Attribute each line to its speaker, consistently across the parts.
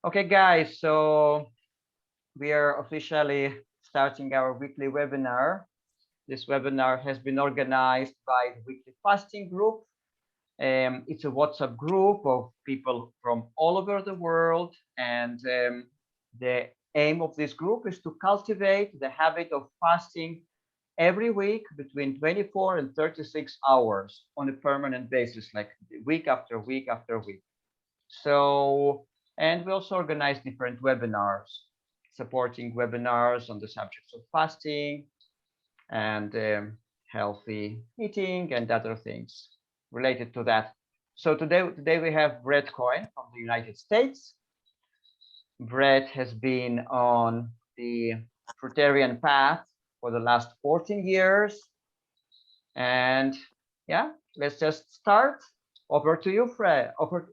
Speaker 1: Okay, guys, so we are officially starting our weekly webinar. This webinar has been organized by the Weekly Fasting Group. It's a WhatsApp group of people from all over the world, and the aim of this group is to cultivate the habit of fasting every week between 24 and 36 hours on a permanent basis, like week after week after week. So, and we also organize different webinars, supporting webinars on the subjects of fasting and healthy eating and other things related to that. So today we have Bret Cohen from the United States. Bret has been on the Fruitarian path for the last 14 years. And yeah, let's just start. Over to you, Fred.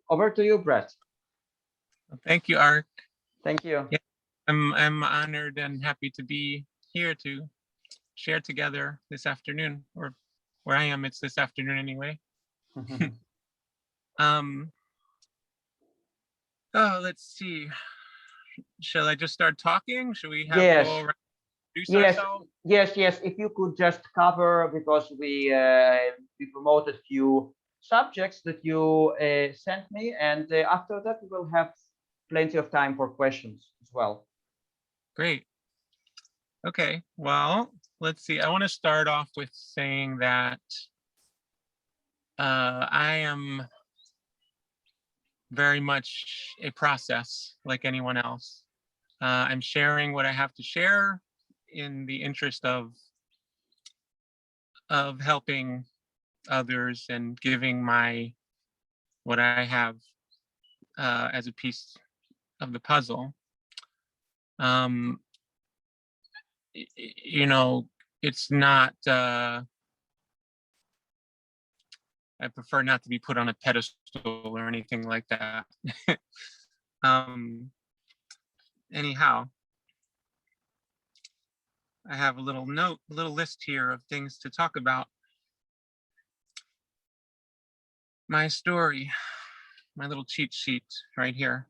Speaker 1: Over to you, Bret.
Speaker 2: Thank you, Arik.
Speaker 1: Thank you.
Speaker 2: Yeah, I'm honored and happy to be here to share together this afternoon, or where I am, it's this afternoon anyway. Oh, let's see. Shall I just start talking? Should we have
Speaker 1: Yes.
Speaker 2: go introduce
Speaker 1: Yes.
Speaker 2: ourselves?
Speaker 1: Yes. If you could just cover, because we promoted few subjects that you sent me, and after that we will have plenty of time for questions as well.
Speaker 2: Great. Okay. Well, let's see. I want to start off with saying that I am very much a process like anyone else. I'm sharing what I have to share in the interest of helping others and giving my what I have as a piece of the puzzle. You know, it's not. I prefer not to be put on a pedestal or anything like that. Anyhow, I have a little list here of things to talk about. My story, my little cheat sheet right here.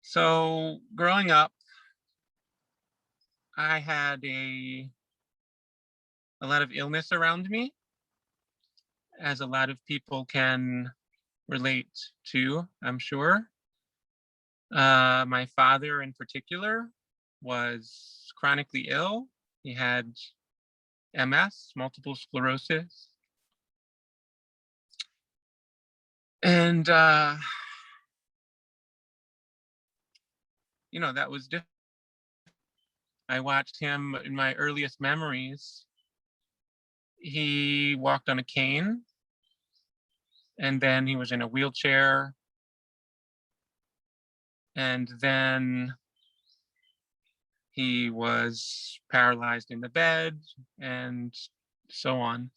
Speaker 2: So growing up, I had a lot of illness around me, as a lot of people can relate to, I'm sure. My father in particular was chronically ill. He had MS, multiple sclerosis. And, you know, that was different. I watched him in my earliest memories. He walked on a cane, and then he was in a wheelchair. And then he was paralyzed in the bed, and so on.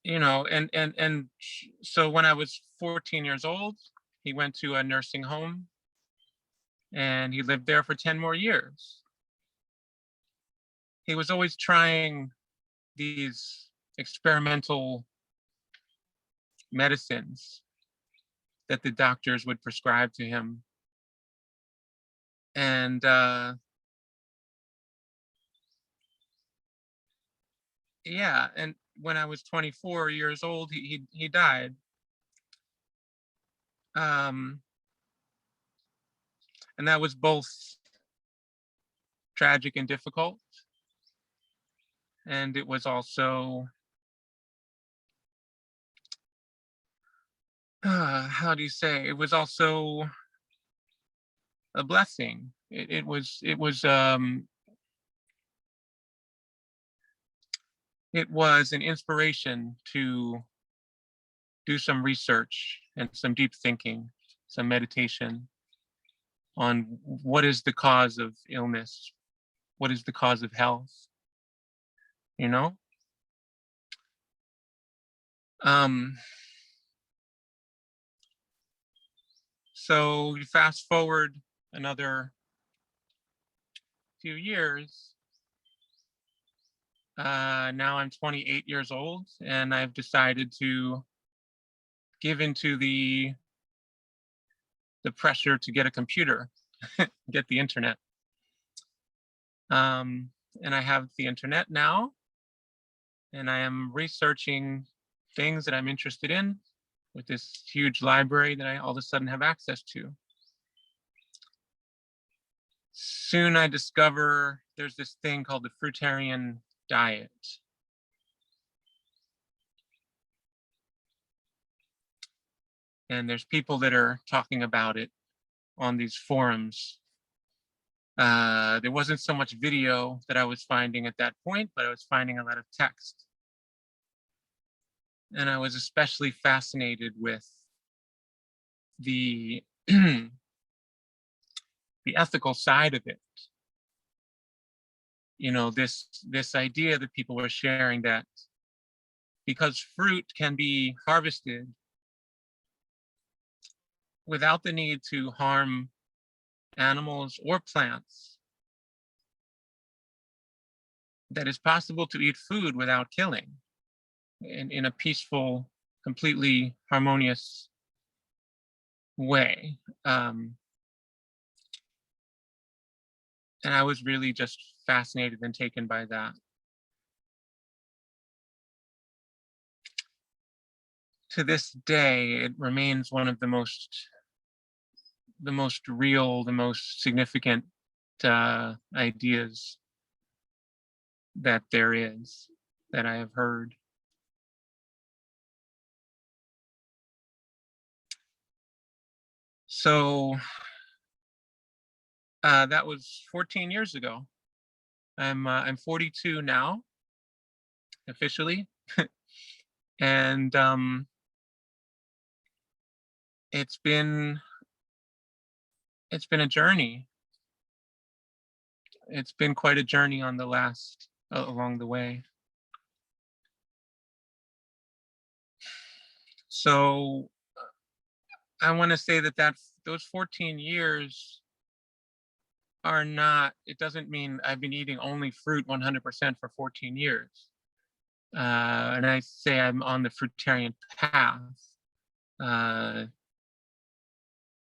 Speaker 2: You know, and so when I was 14 years old, he went to a nursing home, and he lived there for 10 more years. He was always trying these experimental medicines that the doctors would prescribe to him. And yeah, and when I was 24 years old, he died. And that was both tragic and difficult. And it was also, how do you say? It was also a blessing. It was an inspiration to do some research and some deep thinking, some meditation on what is the cause of illness, what is the cause of health, you know? So you fast forward another few years, now I'm 28 years old, and I've decided to give into the pressure to get a computer, get the internet. And I have the internet now, and I am researching things that I'm interested in with this huge library that I all of a sudden have access to. Soon I discover there's this thing called the Fruitarian diet. And there's people that are talking about it on these forums. There wasn't so much video that I was finding at that point, but I was finding a lot of text. And I was especially fascinated with the the ethical side of it. You know, this idea that people were sharing that because fruit can be harvested without the need to harm animals or plants, that it's possible to eat food without killing in a peaceful, completely harmonious way. And I was really just fascinated and taken by that. To this day, it remains one of the most real, the most significant ideas that there is, that I have heard. So that was 14 years ago. I'm 42 now, officially, and it's been a journey. It's been quite a journey on the last along the way. So I want to say that those 14 years are not, it doesn't mean I've been eating only fruit 100% for 14 years. And I say I'm on the fruitarian path.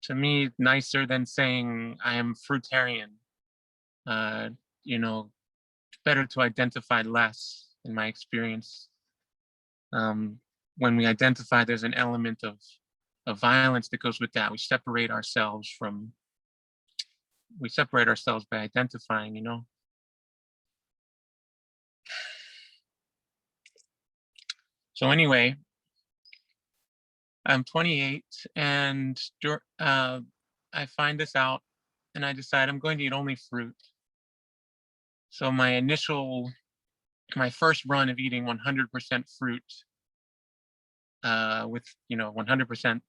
Speaker 2: To me, nicer than saying I am fruitarian. You know, better to identify less in my experience. When we identify, there's an element of violence that goes with that. We separate ourselves by identifying, you know. So anyway, I'm 28, and I find this out, and I decide I'm going to eat only fruit. So my first run of eating 100% fruit, with 100%,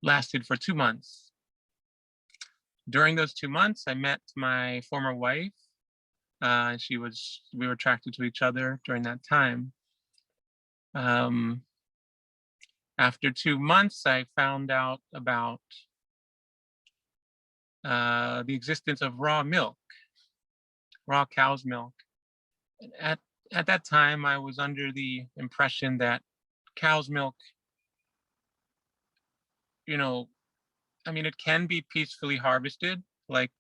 Speaker 2: lasted for 2 months. During those 2 months, I met my former wife. We were attracted to each other during that time. After 2 months, I found out about the existence of raw cow's milk. At that time, I was under the impression that cow's milk, it can be peacefully harvested, like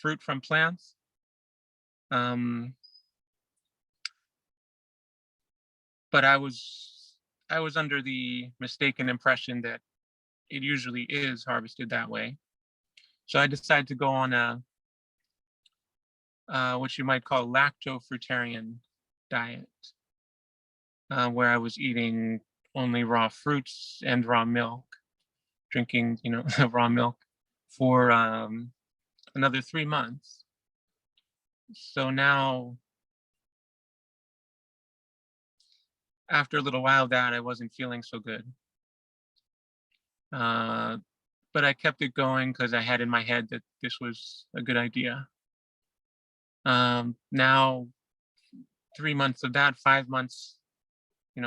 Speaker 2: fruit from plants. But I was under the mistaken impression that it usually is harvested that way. So I decided to go on a what you might call lacto-fruitarian diet, where I was eating only raw fruits and raw milk, drinking, raw milk for another 3 months. So now, after a little while of that, I wasn't feeling so good. But I kept it going because I had in my head that this was a good idea. Now, 3 months of that, 5 months,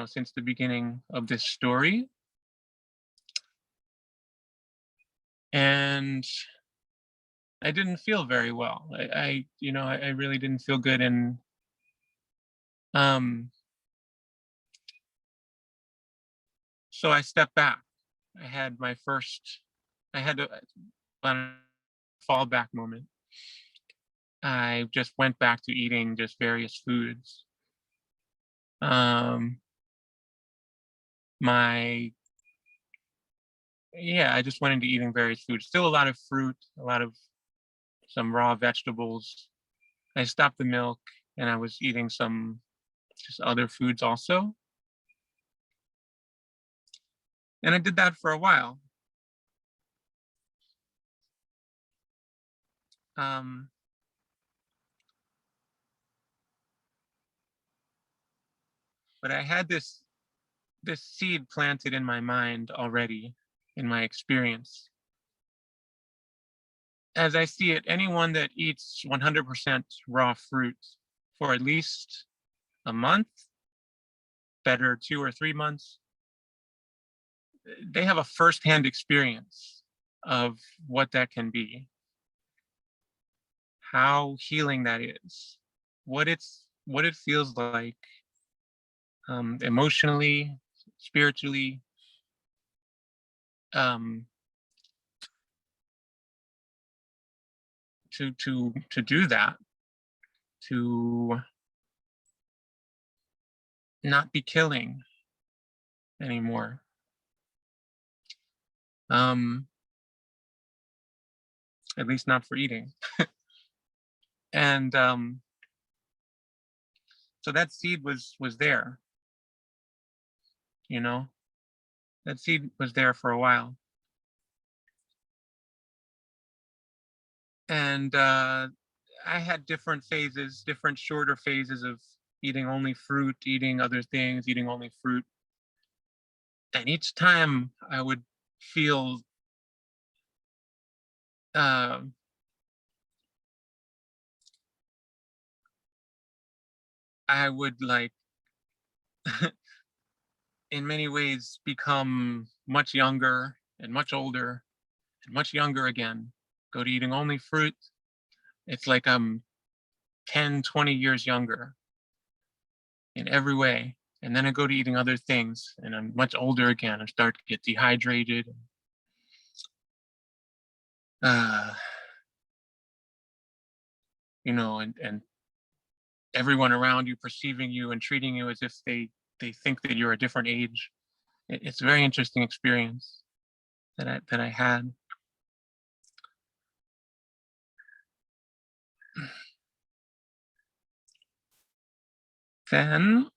Speaker 2: since the beginning of this story. And I didn't feel very well. I really didn't feel good. And So I stepped back. I had a fallback moment. I just went back to eating just various foods. I just went into eating various foods. Still a lot of fruit, some raw vegetables. I stopped the milk and I was eating some just other foods also. And I did that for a while. But I had this seed planted in my mind already, in my experience. As I see it, anyone that eats 100% raw fruit for at least a month, better 2 or 3 months, they have a firsthand experience of what that can be, how healing that is, what it feels like, emotionally, spiritually, to do that, to not be killing anymore. At least not for eating. And so that seed was there, you know, that seed was there for a while. And I had different phases, different shorter phases of eating only fruit, eating other things, eating only fruit. And each time I would feel I would like in many ways become much younger and much older and much younger again. Go to eating only fruit. It's like I'm 10, 20 years younger in every way. And then I go to eating other things and I'm much older again. I start to get dehydrated. You know, and everyone around you perceiving you and treating you as if they think that you're a different age. It's a very interesting experience that I had. Then,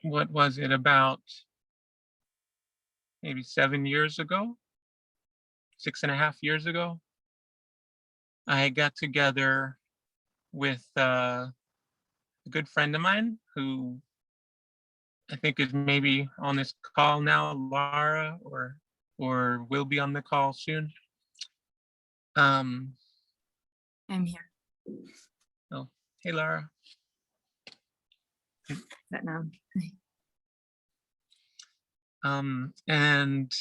Speaker 2: what was it, about maybe 7 years ago, 6.5 years ago, I got together with a good friend of mine who I think is maybe on this call now, Lara, or will be on the call soon.
Speaker 3: I'm here.
Speaker 2: Oh, hey, Lara.
Speaker 3: That now.
Speaker 2: And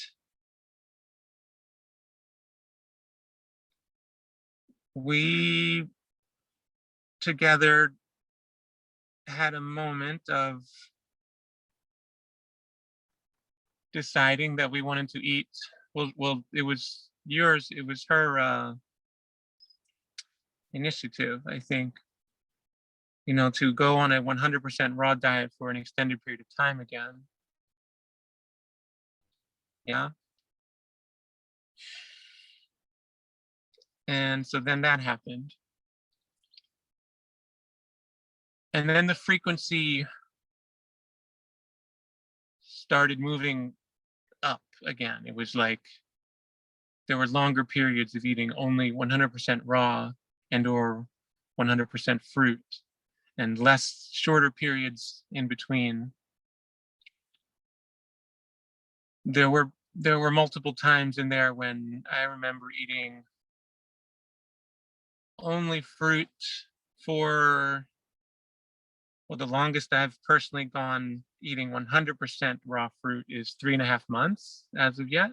Speaker 2: we together had a moment of deciding that we wanted to eat. Well, it was her initiative, I think, you know, to go on a 100% raw diet for an extended period of time again. Yeah. And so then that happened. And then the frequency started moving up again. It was like there were longer periods of eating only 100% raw and or 100% fruit, and less shorter periods in between. There were multiple times in there when I remember eating only fruit for, well, the longest I've personally gone eating 100% raw fruit is 3.5 months as of yet.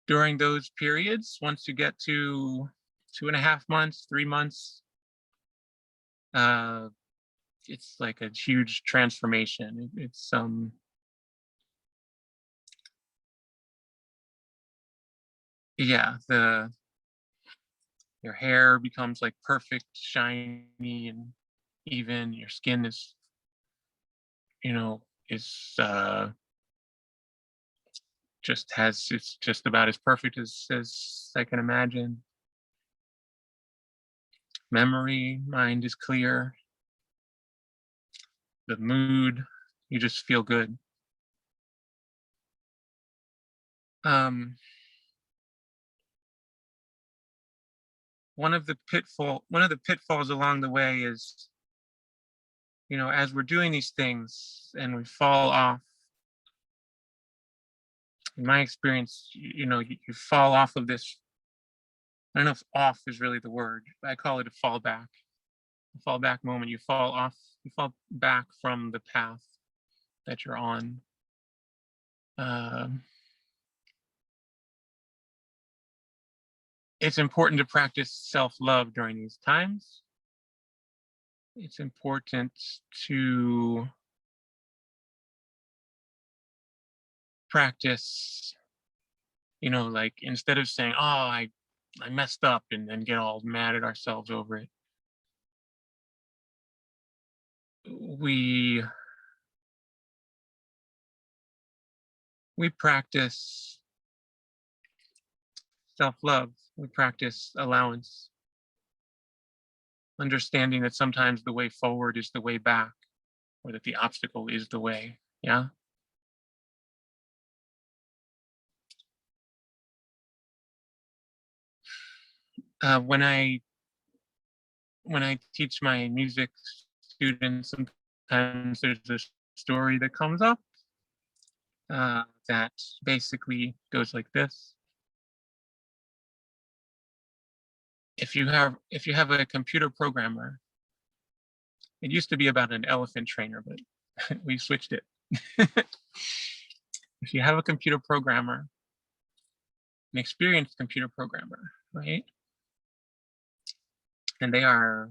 Speaker 2: During those periods, once you get to 2.5 months, 3 months, it's like a huge transformation. It's yeah, your hair becomes like perfect, shiny and even. Your skin is, is it's just about as perfect as I can imagine. Mind is clear. The mood, you just feel good. One of the pitfalls along the way is, as we're doing these things and we fall off, in my experience, you fall off of this. I don't know if off is really the word, but I call it a fallback. A fallback moment. You fall back from the path that you're on. It's important to practice self-love during these times. It's important to practice, like instead of saying, oh, I messed up and then get all mad at ourselves over it. We practice self-love. We practice allowance. Understanding that sometimes the way forward is the way back, or that the obstacle is the way. Yeah. When I teach my music students, sometimes there's this story that comes up that basically goes like this. If you have a computer programmer, it used to be about an elephant trainer, but we switched it. If you have a computer programmer, an experienced computer programmer, right? And they are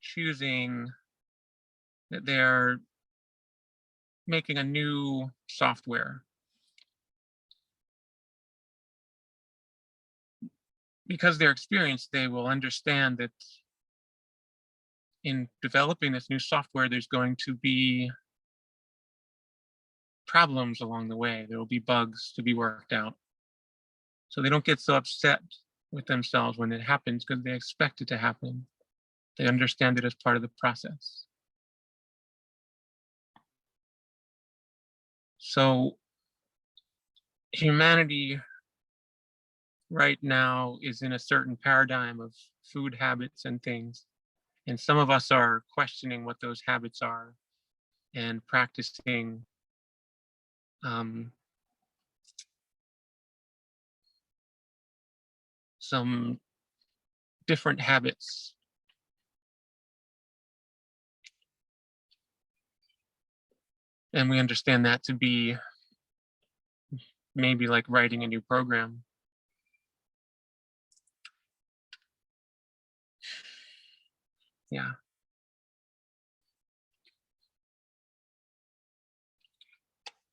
Speaker 2: choosing that they're making a new software. Because they're experienced, they will understand that in developing this new software, there's going to be problems along the way. There will be bugs to be worked out. So they don't get so upset with themselves when it happens, because they expect it to happen. They understand it as part of the process. So humanity right now is in a certain paradigm of food habits and things. And some of us are questioning what those habits are and practicing some different habits. And we understand that to be maybe like writing a new program. Yeah.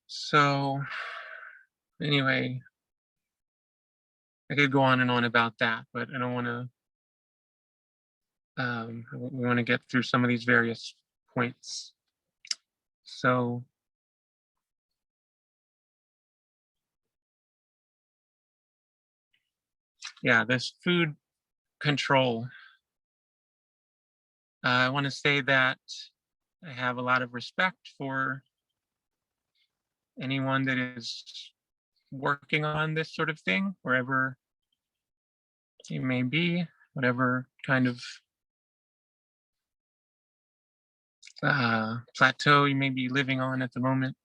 Speaker 2: So anyway, I could go on and on about that, but I don't want to. We want to get through some of these various points. So yeah, this food control. I want to say that I have a lot of respect for anyone that is working on this sort of thing, wherever you may be, whatever kind of plateau you may be living on at the moment.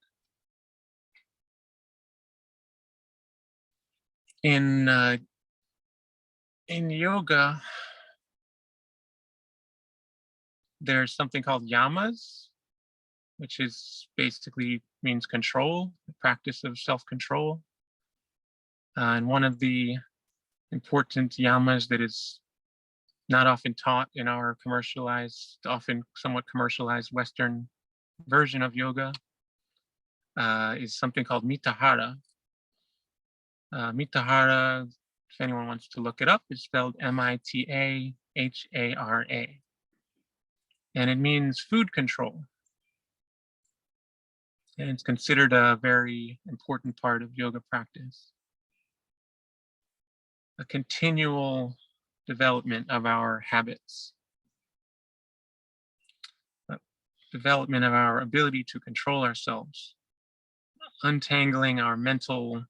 Speaker 2: In yoga, there's something called yamas, which is basically means control, the practice of self-control. And one of the important yamas that is not often taught in our often somewhat commercialized Western version of yoga, is something called Mitahara. Mitahara, if anyone wants to look it up, is spelled Mitahara. And it means food control. And it's considered a very important part of yoga practice. A continual development of our habits, development of our ability to control ourselves, untangling our mental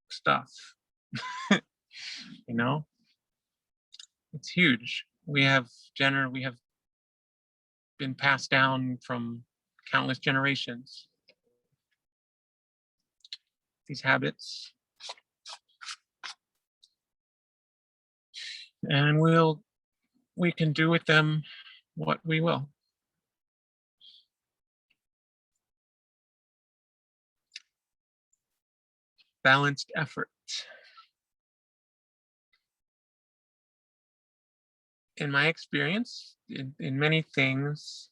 Speaker 2: stuff. You know, it's huge. We have been passed down from countless generations, these habits, and we can do with them what we will. Balanced effort. In my experience, in many things,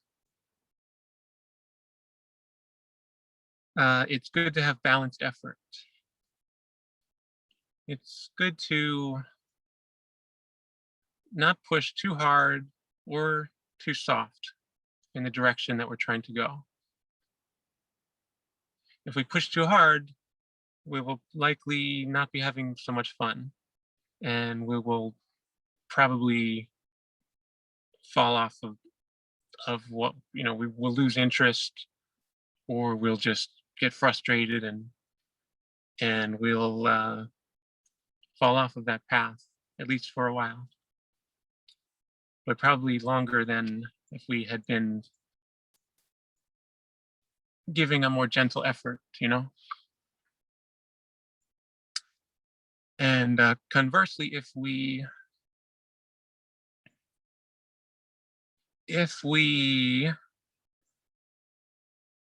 Speaker 2: it's good to have balanced effort. It's good to not push too hard or too soft in the direction that we're trying to go. If we push too hard, we will likely not be having so much fun, and we will probably fall off of what, we will lose interest, or we'll just get frustrated and we'll fall off of that path, at least for a while, but probably longer than if we had been giving a more gentle effort, And conversely, if we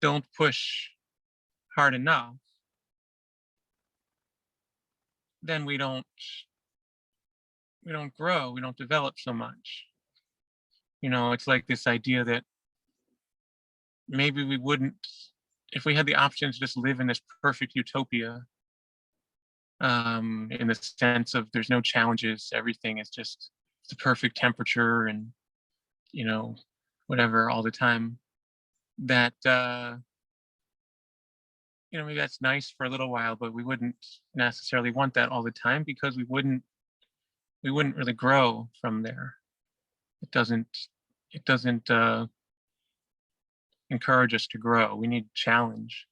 Speaker 2: don't push hard enough, then we don't grow, we don't develop so much. It's like this idea that maybe we wouldn't, if we had the option to just live in this perfect utopia, in the sense of there's no challenges, everything is just the perfect temperature and whatever all the time, that maybe that's nice for a little while, but we wouldn't necessarily want that all the time, because we wouldn't really grow from there. It doesn't encourage us to grow. We need challenge.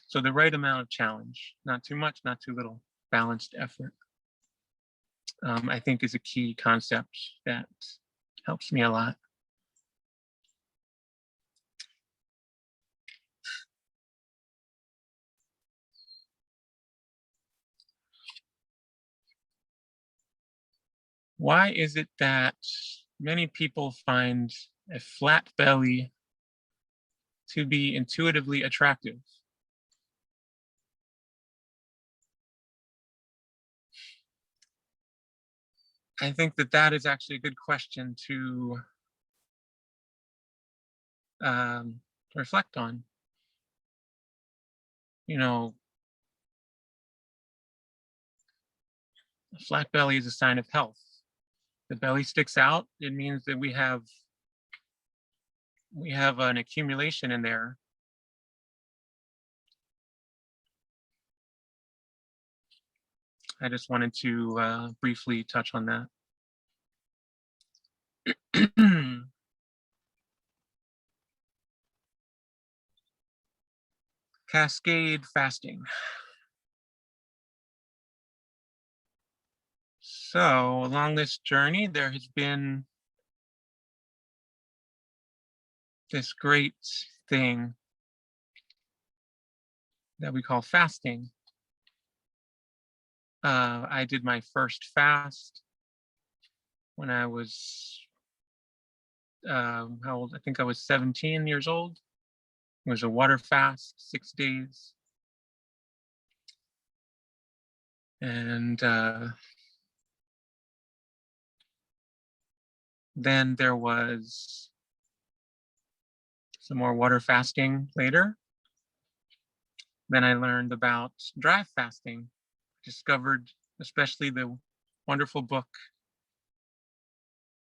Speaker 2: So the right amount of challenge, not too much, not too little, balanced effort, I think is a key concept that helps me a lot. Why is it that many people find a flat belly to be intuitively attractive? I think that is actually a good question to reflect on. A flat belly is a sign of health. The belly sticks out, it means that we have an accumulation in there. I just wanted to briefly touch on that. Cascade fasting. So along this journey, there has been this great thing that we call fasting. I did my first fast when I was, how old? I think I was 17 years old. It was a water fast, 6 days. And then there was some more water fasting later. Then I learned about dry fasting, discovered especially the wonderful book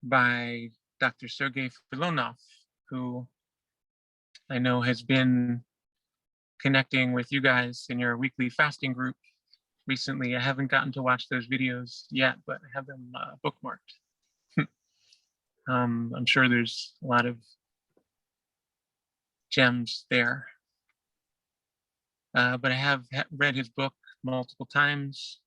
Speaker 2: by Dr. Sergey Filonov, who I know has been connecting with you guys in your weekly fasting group recently. I haven't gotten to watch those videos yet, but I have them bookmarked. I'm sure there's a lot of gems there. But I have read his book multiple times.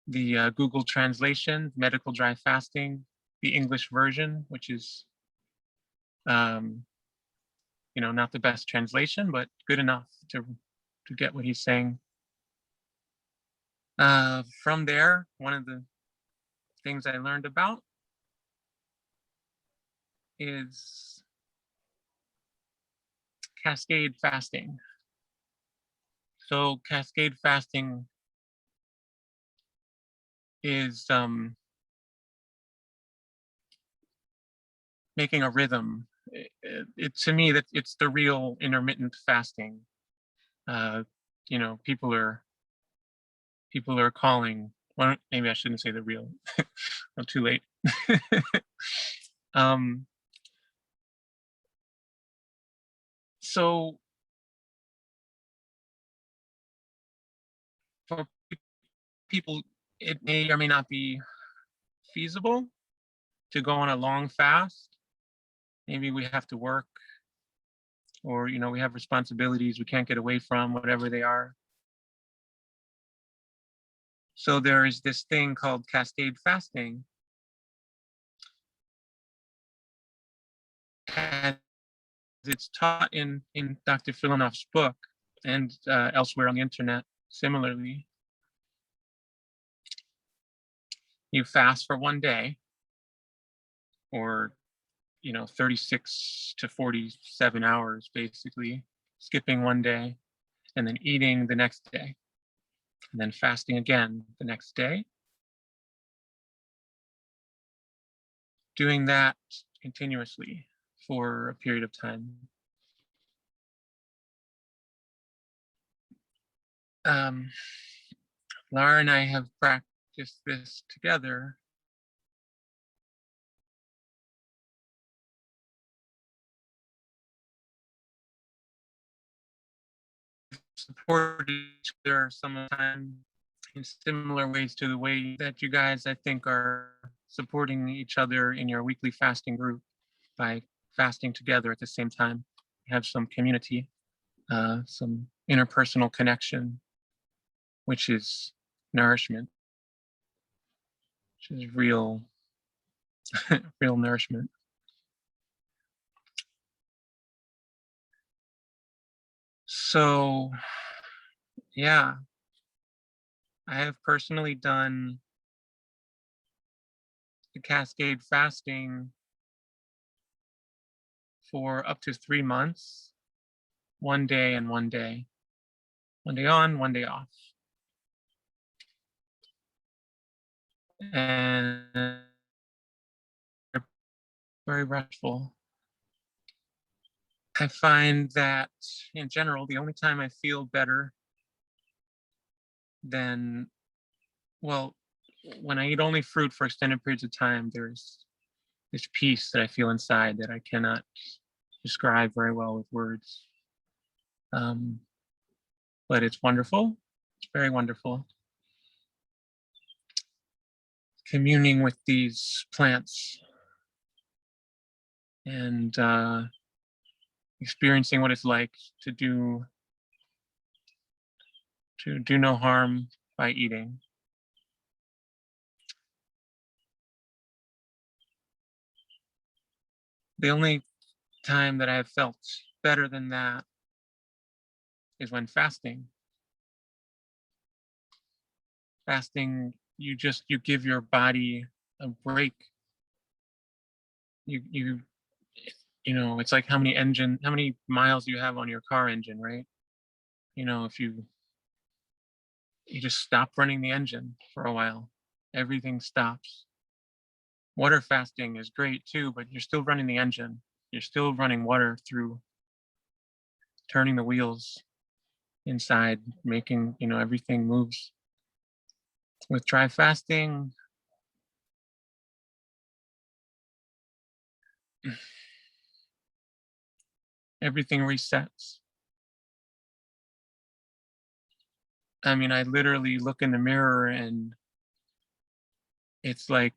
Speaker 2: The Google translation, Medical Dry Fasting, the English version, which is, not the best translation, but good enough to get what he's saying. From there, one of the things I learned about is Cascade Fasting. So Cascade Fasting is making a rhythm. To me, that it's the real intermittent fasting. People are calling. Well, maybe I shouldn't say the real. I'm too late. So for people, it may or may not be feasible to go on a long fast. Maybe we have to work, or we have responsibilities we can't get away from, whatever they are. So there is this thing called Cascade Fasting, and it's taught in Dr. Filonov's book and elsewhere on the internet. Similarly, you fast for one day, or 36 to 47 hours, basically, skipping one day and then eating the next day, and then fasting again the next day. Doing that continuously for a period of time. Lara and I have practiced this together. Supported each other sometimes in similar ways to the way that you guys, I think, are supporting each other in your weekly fasting group by fasting together at the same time. You have some community, some interpersonal connection, which is nourishment, which is real, real nourishment. So, yeah, I have personally done the Cascade Fasting for up to 3 months, one day and one day on, one day off. And very restful. I find that in general, the only time I feel better than, well, when I eat only fruit for extended periods of time, there's this peace that I feel inside that I cannot describe very well with words. But it's wonderful. It's very wonderful. Communing with these plants and experiencing what it's like to do no harm by eating. The only time that I have felt better than that is when fasting. Fasting, you give your body a break. It's like how many miles you have on your car engine, right? you just stop running the engine for a while. Everything stops. Water fasting is great too, but you're still running the engine. You're still running water through, turning the wheels inside, making, everything moves. With dry fasting, everything resets. I mean, I literally look in the mirror and it's like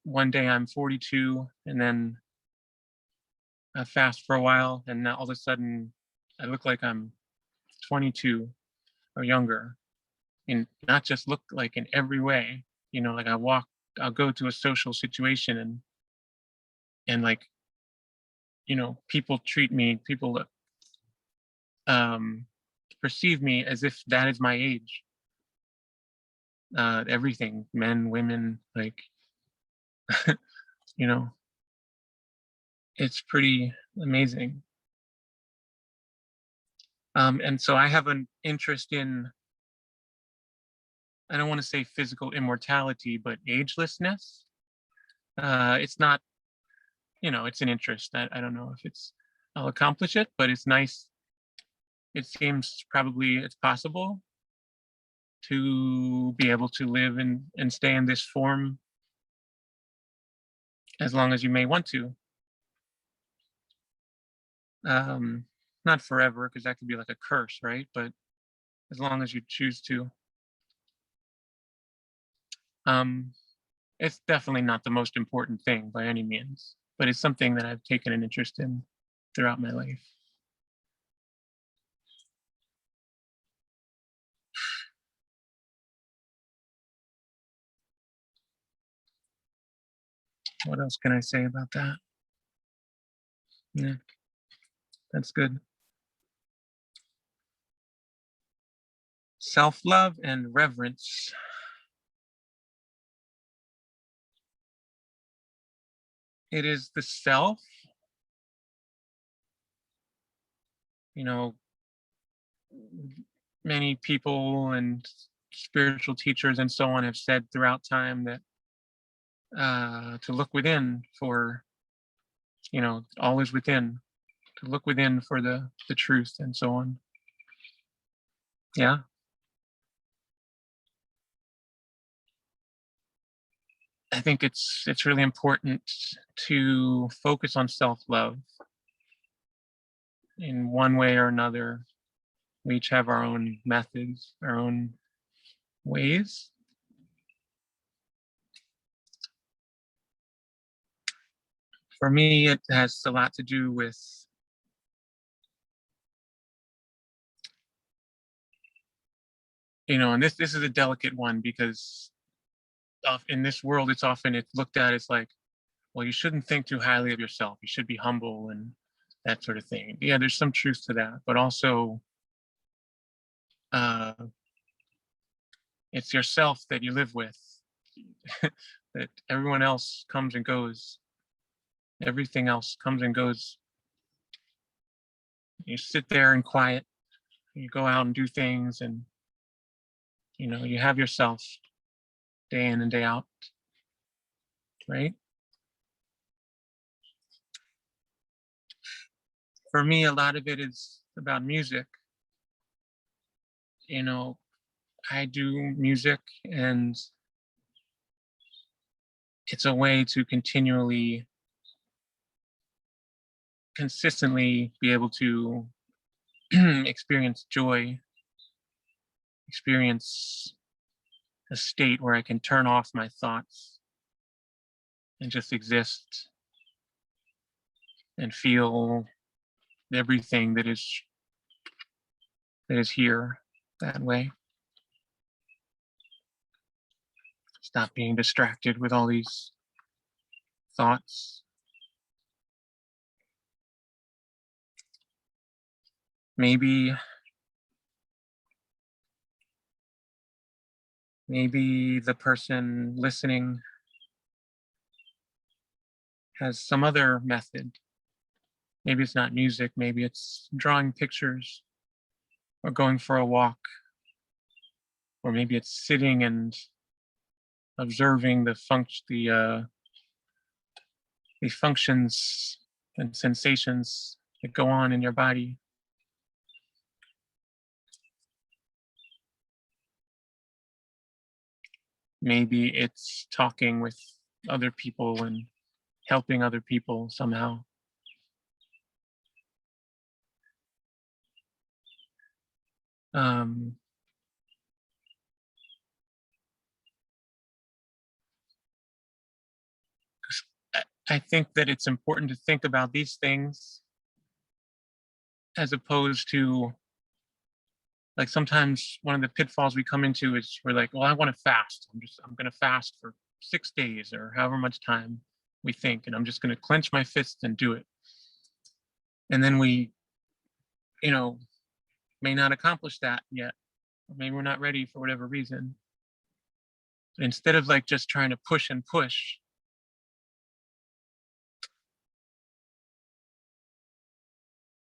Speaker 2: one day I'm 42 and then I fast for a while and now all of a sudden I look like I'm 22 or younger. And not just look like, in every way, like I'll go to a social situation and like, people perceive me as if that is my age. Everything, men, women, like, it's pretty amazing. And so I have an interest in, I don't want to say physical immortality, but agelessness. It's not, it's an interest. I don't know if I'll accomplish it, but it's nice. It seems probably it's possible to be able to live and stay in this form as long as you may want to. Not forever, because that could be like a curse, right? But as long as you choose to. It's definitely not the most important thing by any means, but it's something that I've taken an interest in throughout my life. What else can I say about that? Yeah, that's good. Self-love and reverence. It is the self, many people and spiritual teachers and so on have said throughout time that to look within for, all is within, to look within for the truth and so on. Yeah. I think it's really important to focus on self-love in one way or another. We each have our own methods, our own ways. For me, it has a lot to do with and this is a delicate one because in this world, it's looked at as like, well, you shouldn't think too highly of yourself. You should be humble and that sort of thing. Yeah, there's some truth to that, but also it's yourself that you live with. That everyone else comes and goes. Everything else comes and goes. You sit there in quiet. You go out and do things, and you have yourself day in and day out, right? For me, a lot of it is about music. I do music, and it's a way to consistently be able to experience joy, experience a state where I can turn off my thoughts and just exist and feel everything that is here that way. Stop being distracted with all these thoughts. Maybe the person listening has some other method. Maybe it's not music, maybe it's drawing pictures or going for a walk or maybe it's sitting and observing the functions and sensations that go on in your body. Maybe it's talking with other people and helping other people somehow. I think that it's important to think about these things as opposed to, like, sometimes one of the pitfalls we come into is we're like, well, I want to fast. I'm going to fast for 6 days or however much time we think, and I'm just going to clench my fists and do it. And then we, may not accomplish that yet. Or maybe we're not ready for whatever reason. But instead of like just trying to push and push,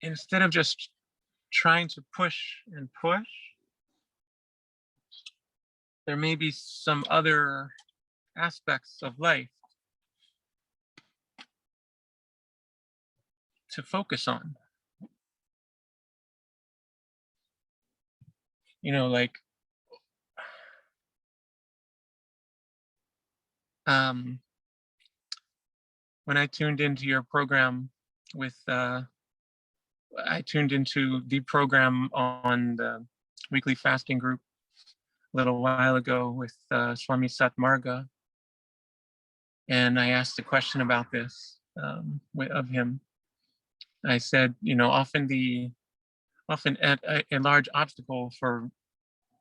Speaker 2: instead of just trying to push and push, there may be some other aspects of life to focus on. Like when I tuned into your program I tuned into the program on the weekly fasting group a little while ago with Swami Satmarga. And I asked a question about this of him. I said, often a large obstacle for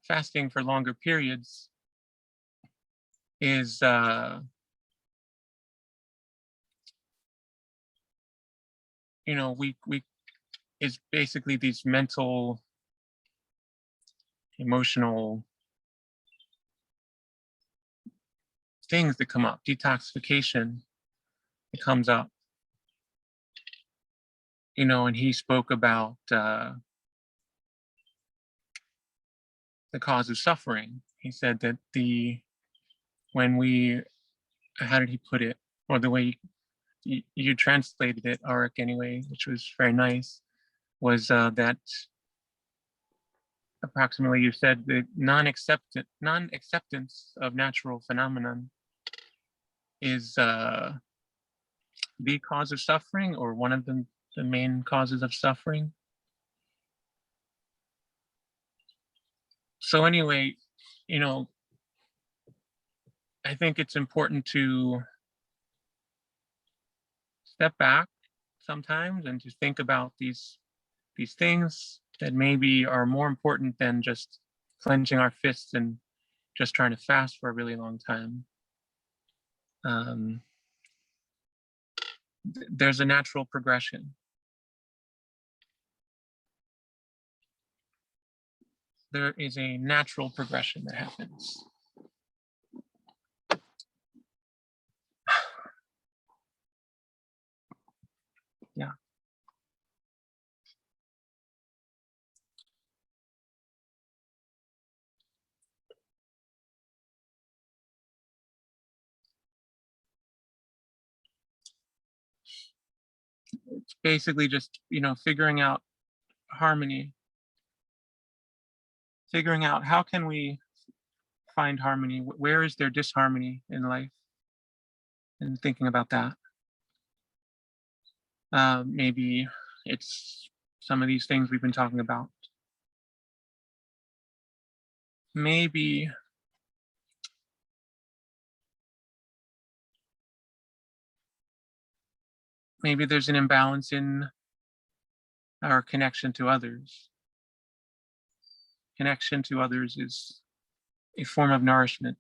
Speaker 2: fasting for longer periods is we is basically these mental, emotional things that come up. Detoxification, it comes up. And he spoke about the cause of suffering. He said that how did he put it? Or the way you translated it, Arik, anyway, which was very nice, was that approximately you said the non-acceptance of natural phenomenon is the cause of suffering, or one of the main causes of suffering. So anyway, I think it's important to step back sometimes and to think about these things that maybe are more important than just clenching our fists and just trying to fast for a really long time. There's a natural progression. There is a natural progression that happens. Yeah. It's basically just, figuring out harmony, figuring out how can we find harmony, where is there disharmony in life, and thinking about that. Maybe it's some of these things we've been talking about. Maybe there's an imbalance in our connection to others. Connection to others is a form of nourishment.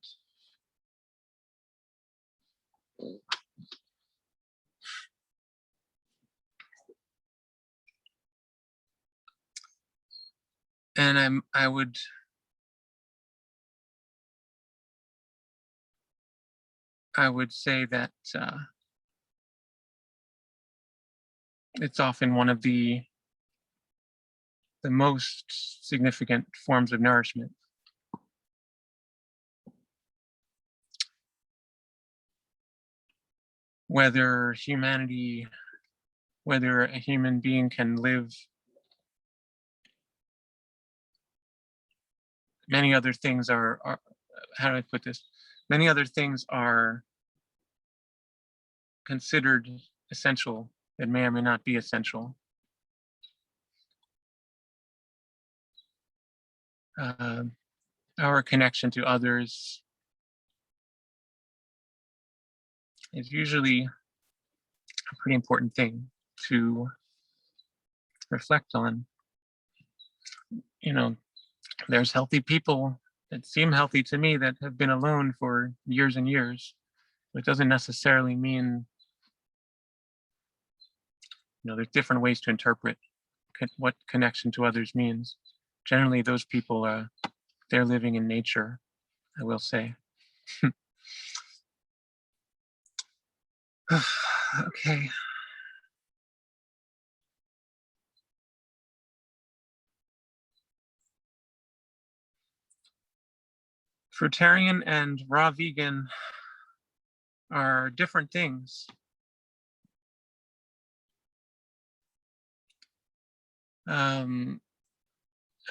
Speaker 2: And I would say that it's often one of the most significant forms of nourishment. whether a human being can live. Many other things are how do I put this? Many other things are considered essential that may or may not be essential. Our connection to others is usually a pretty important thing to reflect on. You know, there's healthy people that seem healthy to me that have been alone for years and years. It doesn't necessarily mean, there's different ways to interpret what connection to others means. Generally, those people, they're living in nature, I will say. Okay. Fruitarian and raw vegan are different things.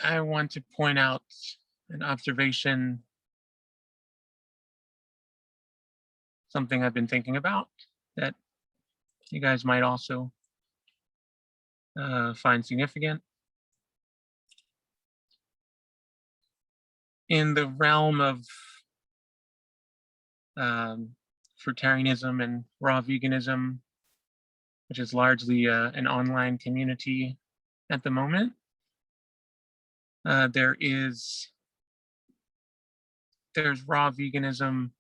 Speaker 2: I want to point out an observation, something I've been thinking about that you guys might also find significant. In the realm of Fruitarianism and raw veganism, which is largely an online community at the moment, there's raw veganism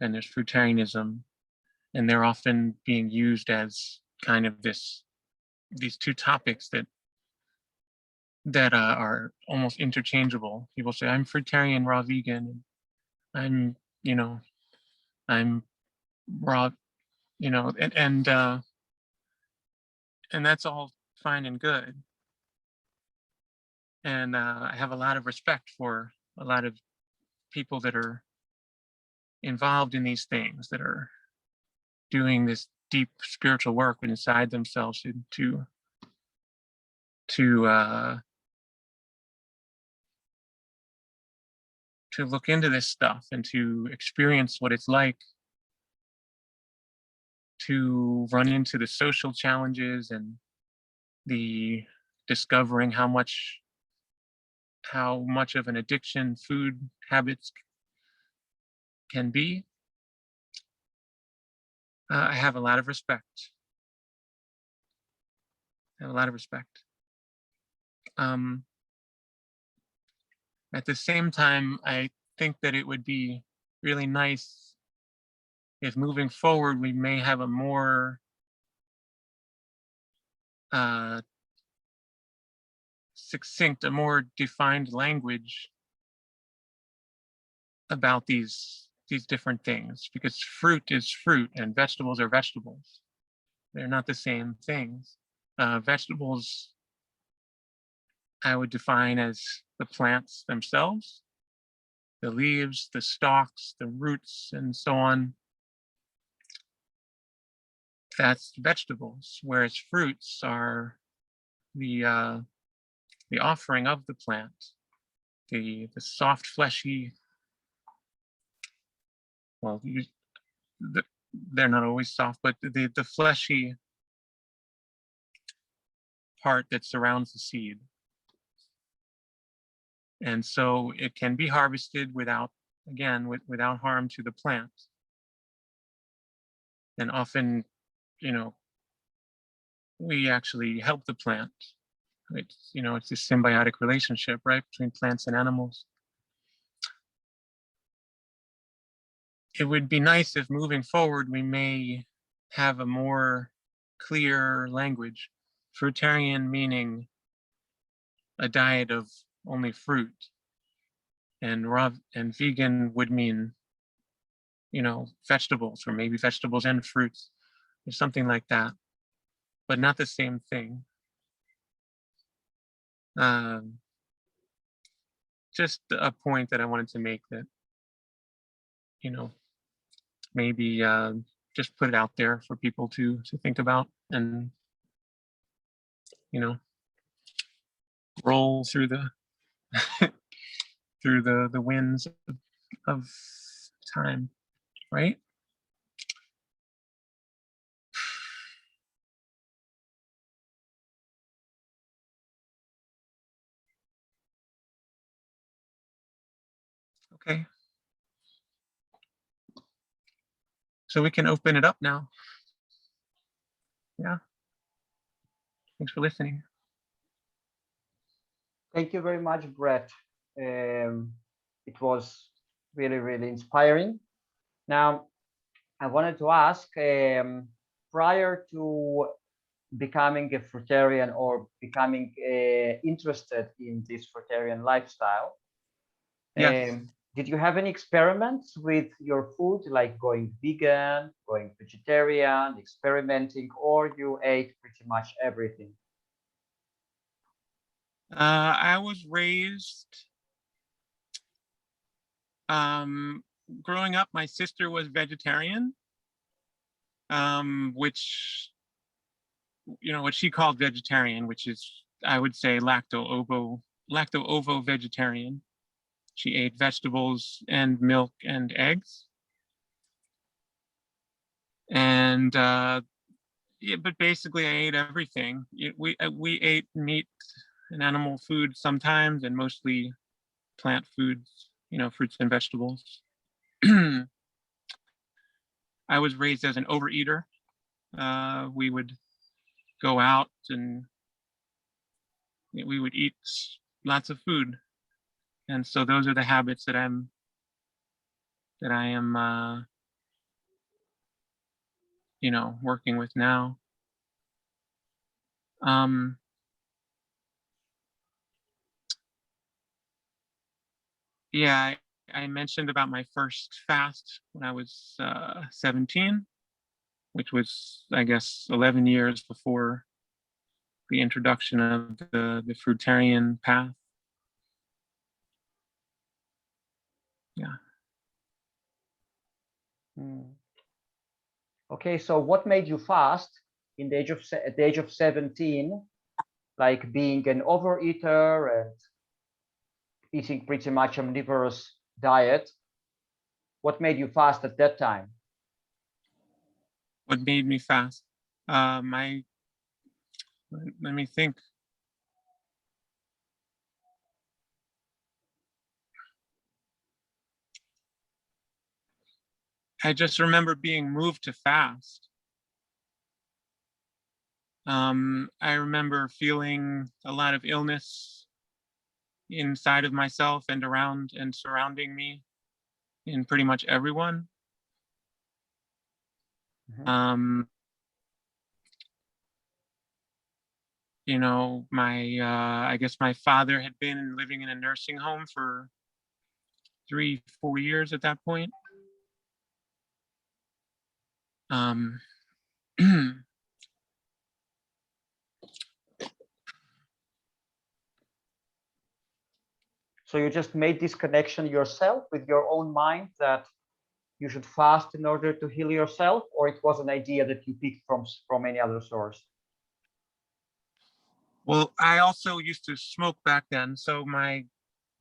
Speaker 2: and there's Fruitarianism, and they're often being used as kind of these two topics that are almost interchangeable. People say, I'm Fruitarian, raw vegan. I'm raw, and that's all fine and good. And I have a lot of respect for a lot of people that are involved in these things, that are doing this deep spiritual work inside themselves to look into this stuff and to experience what it's like to run into the social challenges and the discovering how much of an addiction food habits can be. I have a lot of respect. At the same time, I think that it would be really nice if moving forward we may have a more succinct, a more defined language about these different things, because fruit is fruit and vegetables are vegetables. They're not the same things. Vegetables I would define as the plants themselves, the leaves, the stalks, the roots, and so on. That's vegetables, whereas fruits are the offering of the plant, the soft, fleshy. Well, they're not always soft, but the fleshy part that surrounds the seed. And so it can be harvested without harm to the plant. And often, we actually help the plant. It's a symbiotic relationship, right, between plants and animals. It would be nice if moving forward we may have a more clear language. Fruitarian meaning a diet of only fruit, and raw and vegan would mean vegetables, or maybe vegetables and fruits, or something like that, but not the same thing. Just a point that I wanted to make, that maybe just put it out there for people to think about and, you know, roll through the through the winds of time, right? Okay. So we can open it up now. Yeah. Thanks for listening.
Speaker 1: Thank you very much, Bret. It was really, really inspiring. Now, I wanted to ask, prior to becoming a fruitarian or becoming interested in this fruitarian lifestyle,
Speaker 2: Yes.
Speaker 1: did you have any experiments with your food, like going vegan, going vegetarian, experimenting, or you ate pretty much everything?
Speaker 2: I was raised, growing up, my sister was vegetarian, which, you know, what she called vegetarian, which is, I would say, lacto-ovo vegetarian. She ate vegetables and milk and eggs. And yeah, but basically I ate everything. We ate meat and animal food sometimes, and mostly plant foods, you know, fruits and vegetables. I was raised as an overeater. We would go out and we would eat lots of food, and so those are the habits that I am, you know, working with now. Yeah, I mentioned about my first fast when I was 17, which was, I guess, 11 years before the introduction of the Fruitarian path. Yeah.
Speaker 1: Okay, so what made you fast in the age of 17, like being an overeater and eating pretty much omnivorous diet? What made you fast at that time?
Speaker 2: What made me fast? Let me think. I just remember being moved to fast. I remember feeling a lot of illness inside of myself and around and surrounding me, in pretty much everyone. You know, I guess my father had been living in a nursing home for 3-4 years at that point.
Speaker 1: So you just made this connection yourself with your own mind that you should fast in order to heal yourself, or it was an idea that you picked from any other source?
Speaker 2: Well, I also used to smoke back then, so my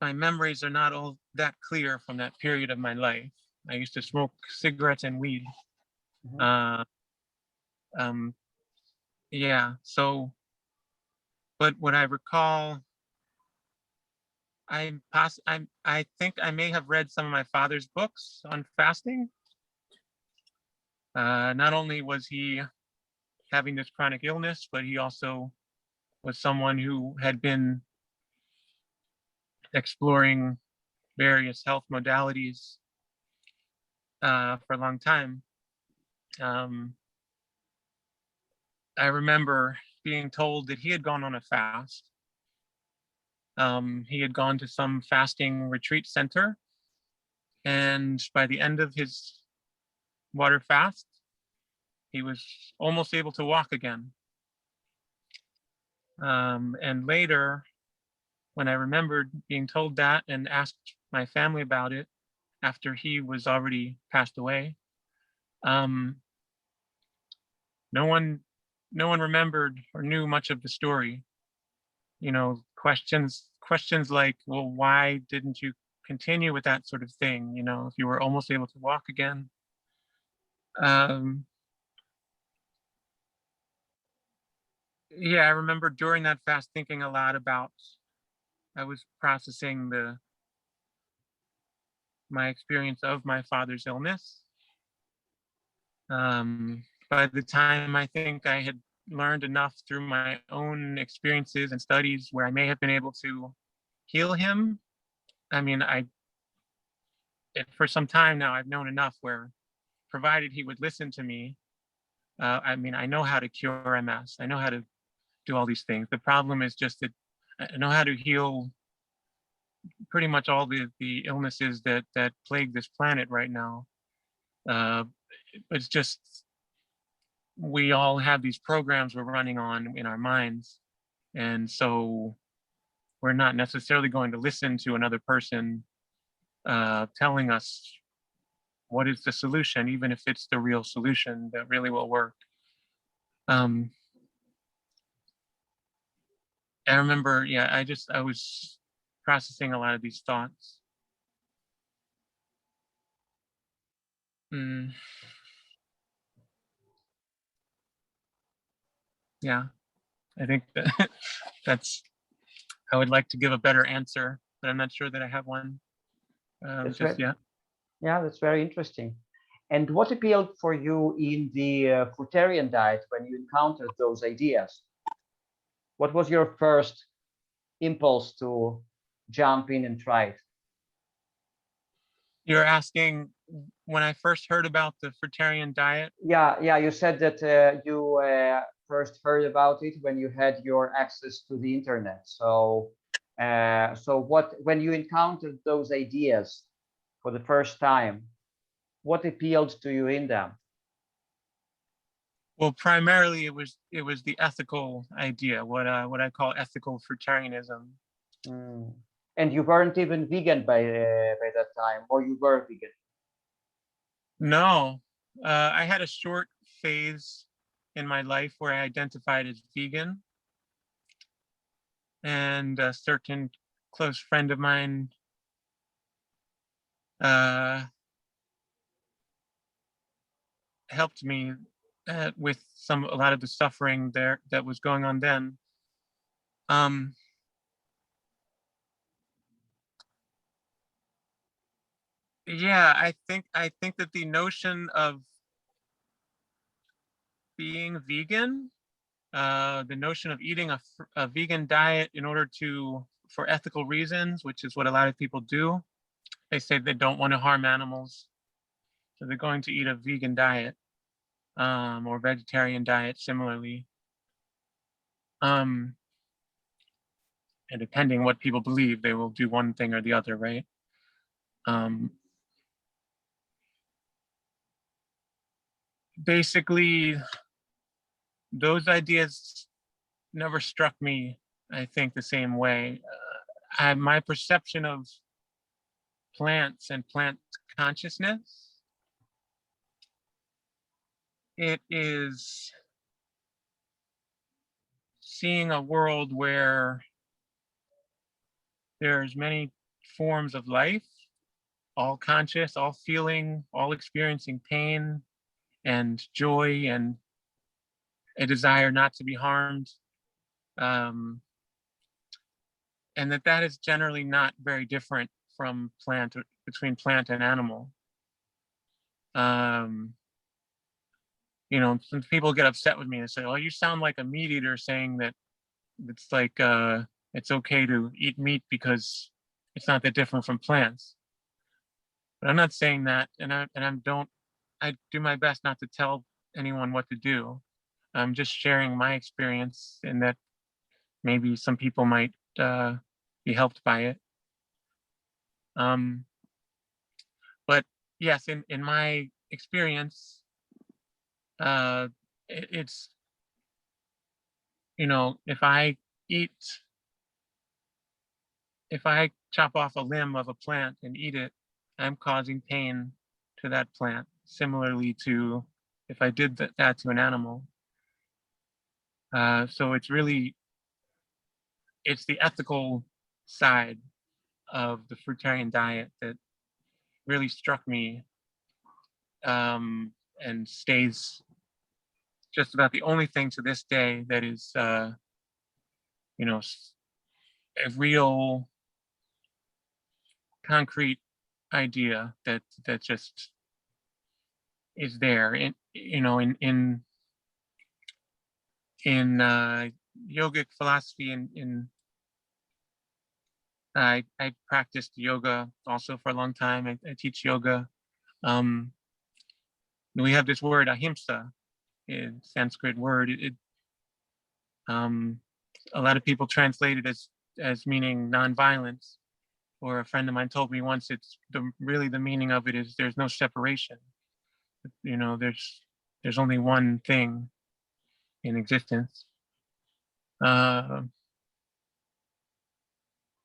Speaker 2: memories are not all that clear from that period of my life. I used to smoke cigarettes and weed. Yeah, so, but what I recall, I think I may have read some of my father's books on fasting. Not only was he having this chronic illness, but he also was someone who had been exploring various health modalities for a long time. I remember being told that he had gone on a fast. He had gone to some fasting retreat center, and by the end of his water fast, he was almost able to walk again. And later, when I remembered being told that and asked my family about it after he was already passed away, no one remembered or knew much of the story. You know, questions like, well, why didn't you continue with that sort of thing? You know, if you were almost able to walk again. Yeah, I remember during that fast thinking a lot about, I was processing my experience of my father's illness. By the time I think I had learned enough through my own experiences and studies where I may have been able to heal him. I mean, for some time now, I've known enough where, provided he would listen to me, I mean, I know how to cure MS. I know how to do all these things. The problem is just that I know how to heal pretty much all the illnesses that plague this planet right now. It's just, we all have these programs we're running on in our minds, and so we're not necessarily going to listen to another person telling us what is the solution, even if it's the real solution that really will work. I remember, yeah, I was processing a lot of these thoughts. Yeah, I think that I would like to give a better answer, but I'm not sure that I have one just yet.
Speaker 1: Yeah, that's very interesting. And what appealed for you in the fruitarian diet when you encountered those ideas? What was your first impulse to jump in and try it?
Speaker 2: You're asking when I first heard about the fruitarian diet?
Speaker 1: Yeah, you said that you first heard about it when you had your access to the internet. So, when you encountered those ideas for the first time, what appealed to you in them?
Speaker 2: Well, primarily it was the ethical idea, what I call ethical fruitarianism.
Speaker 1: And you weren't even vegan by that time, or you were vegan?
Speaker 2: No, I had a short phase in my life where I identified as vegan, and a certain close friend of mine helped me with a lot of the suffering there that was going on then. Yeah, I think that the notion of being vegan, the notion of eating a vegan diet in order for ethical reasons, which is what a lot of people do. They say they don't want to harm animals, so they're going to eat a vegan diet or vegetarian diet similarly. And depending what people believe, they will do one thing or the other, right? Basically, those ideas never struck me, I think, the same way. My perception of plants and plant consciousness, it is seeing a world where there's many forms of life, all conscious, all feeling, all experiencing pain and joy and a desire not to be harmed. And that is generally not very different from between plant and animal. You know, some people get upset with me and say, "Oh, you sound like a meat eater saying that it's like it's okay to eat meat because it's not that different from plants." But I'm not saying that, and I do my best not to tell anyone what to do. I'm just sharing my experience, and that maybe some people might be helped by it. But yes, in my experience, it's, you know, if I chop off a limb of a plant and eat it, I'm causing pain to that plant, similarly to if I did that to an animal. So it's really, it's the ethical side of the fruitarian diet that really struck me, and stays just about the only thing to this day that is, you know, a real concrete idea that just is there in, you know, in yogic philosophy. I practiced yoga also for a long time. I teach yoga. We have this word ahimsa, in Sanskrit word. A lot of people translate it as meaning nonviolence. Or a friend of mine told me once, it's really the meaning of it is there's no separation. You know, there's only one thing in existence.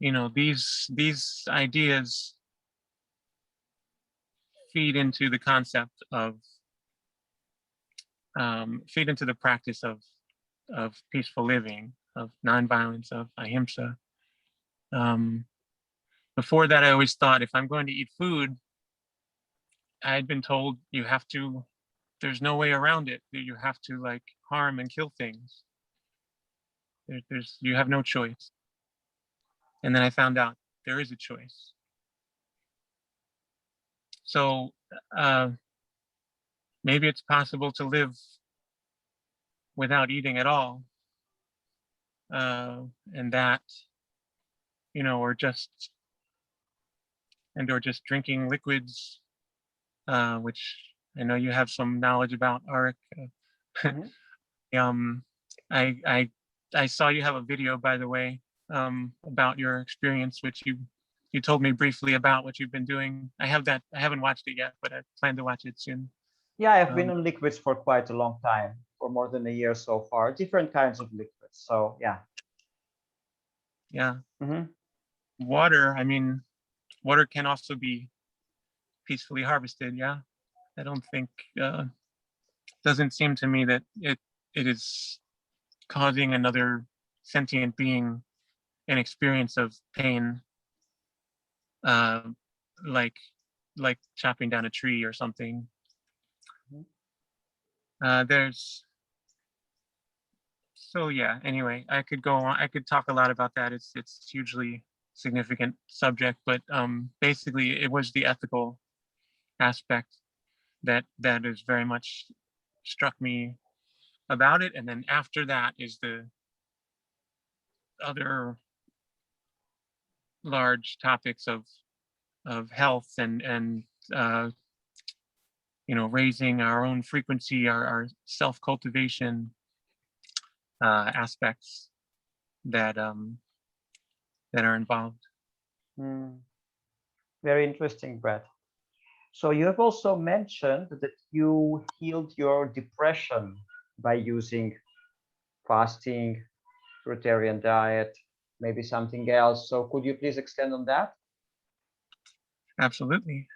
Speaker 2: You know, these ideas feed into the concept of, feed into the practice of peaceful living, of nonviolence, of ahimsa. Before that, I always thought if I'm going to eat food, I had been told you have to, there's no way around it. You have to like harm and kill things. You have no choice. And then I found out there is a choice. So maybe it's possible to live without eating at all. And that, you know, or just drinking liquids, which I know you have some knowledge about, Arik.
Speaker 1: Mm-hmm.
Speaker 2: I saw you have a video, by the way, about your experience, which you told me briefly about what you've been doing. I haven't watched it yet, but I plan to watch it soon.
Speaker 1: Yeah, I've been on liquids for quite a long time, for more than a year so far, different kinds of liquids. So yeah.
Speaker 2: Yeah.
Speaker 1: Mm-hmm.
Speaker 2: Water, I mean, water can also be peacefully harvested. Yeah. I don't think, doesn't seem to me that it is causing another sentient being an experience of pain, uh, like chopping down a tree or something. There's, so yeah, anyway, I could go on, I could talk a lot about that. It's hugely significant subject, but basically it was the ethical aspect that is very much struck me about it. And then after that is the other large topics of health and you know, raising our own frequency, our self-cultivation aspects that that are involved.
Speaker 1: Very interesting, Bret. So you have also mentioned that you healed your depression by using fasting, fruitarian diet, maybe something else. So could you please extend on that?
Speaker 2: Absolutely.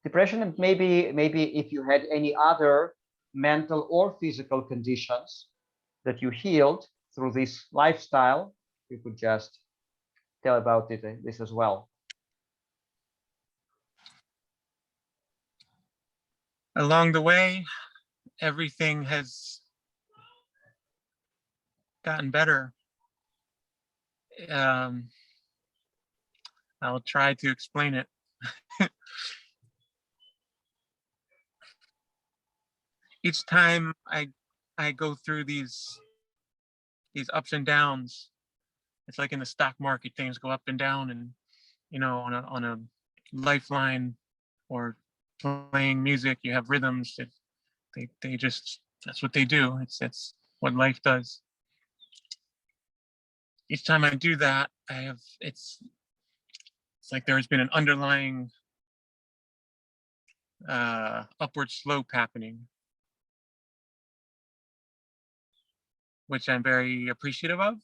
Speaker 1: Depression, and maybe if you had any other mental or physical conditions that you healed through this lifestyle, you could just tell about it, this as well.
Speaker 2: Along the way, everything has gotten better. I'll try to explain it. Each time I go through these ups and downs, it's like in the stock market, things go up and down, and you know, on a lifeline or playing music, you have rhythms that they just, that's what they do. It's what life does. Each time I do that, it's like there's been an underlying upward slope happening, which I'm very appreciative of,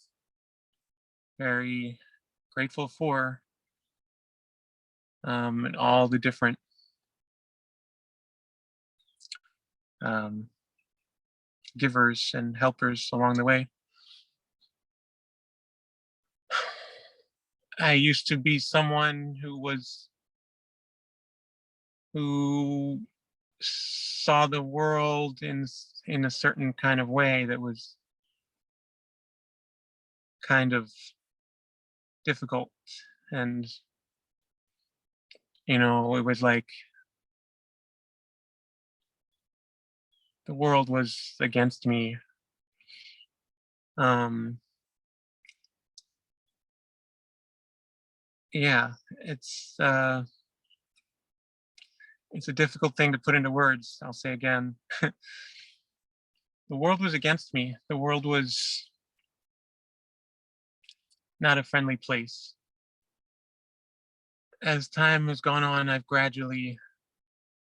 Speaker 2: very grateful for, and all the different givers and helpers along the way. I used to be someone who saw the world in a certain kind of way that was kind of difficult, and it was like the world was against me. Yeah, it's a difficult thing to put into words. I'll say again. The world was against me. The world was not a friendly place. As time has gone on, I've gradually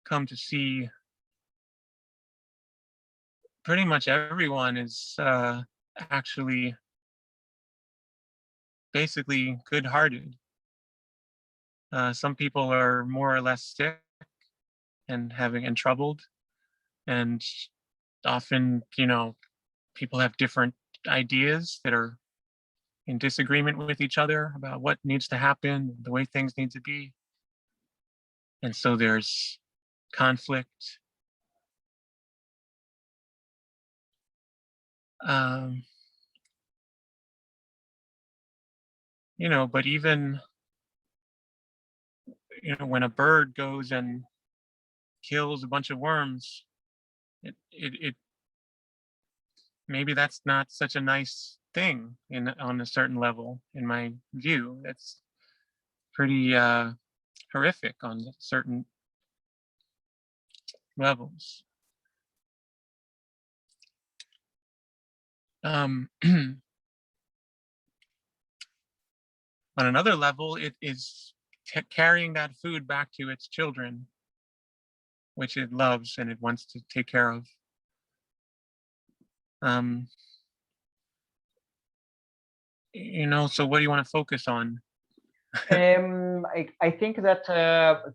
Speaker 2: come to see pretty much everyone is actually basically good-hearted. Some people are more or less sick and troubled, and often, people have different ideas that are in disagreement with each other about what needs to happen, the way things need to be. And so there's conflict. But even, when a bird goes and kills a bunch of worms, it maybe that's not such a nice thing on a certain level. In my view, that's pretty horrific on certain levels. On another level, it is carrying that food back to its children, which it loves and it wants to take care of. So what do you want to focus on?
Speaker 1: I think that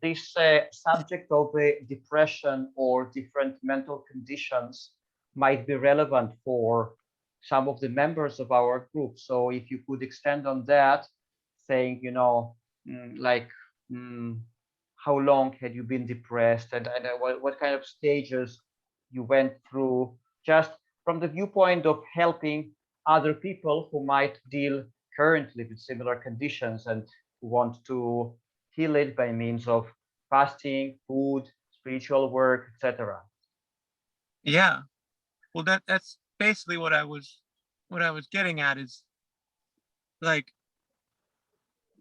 Speaker 1: this subject of depression or different mental conditions might be relevant for some of the members of our group. So if you could extend on that, saying, how long had you been depressed, and what kind of stages you went through, just from the viewpoint of helping other people who might deal currently with similar conditions and who want to heal it by means of fasting, food, spiritual work, etc.
Speaker 2: Yeah, well, that's basically what I was getting at, is like,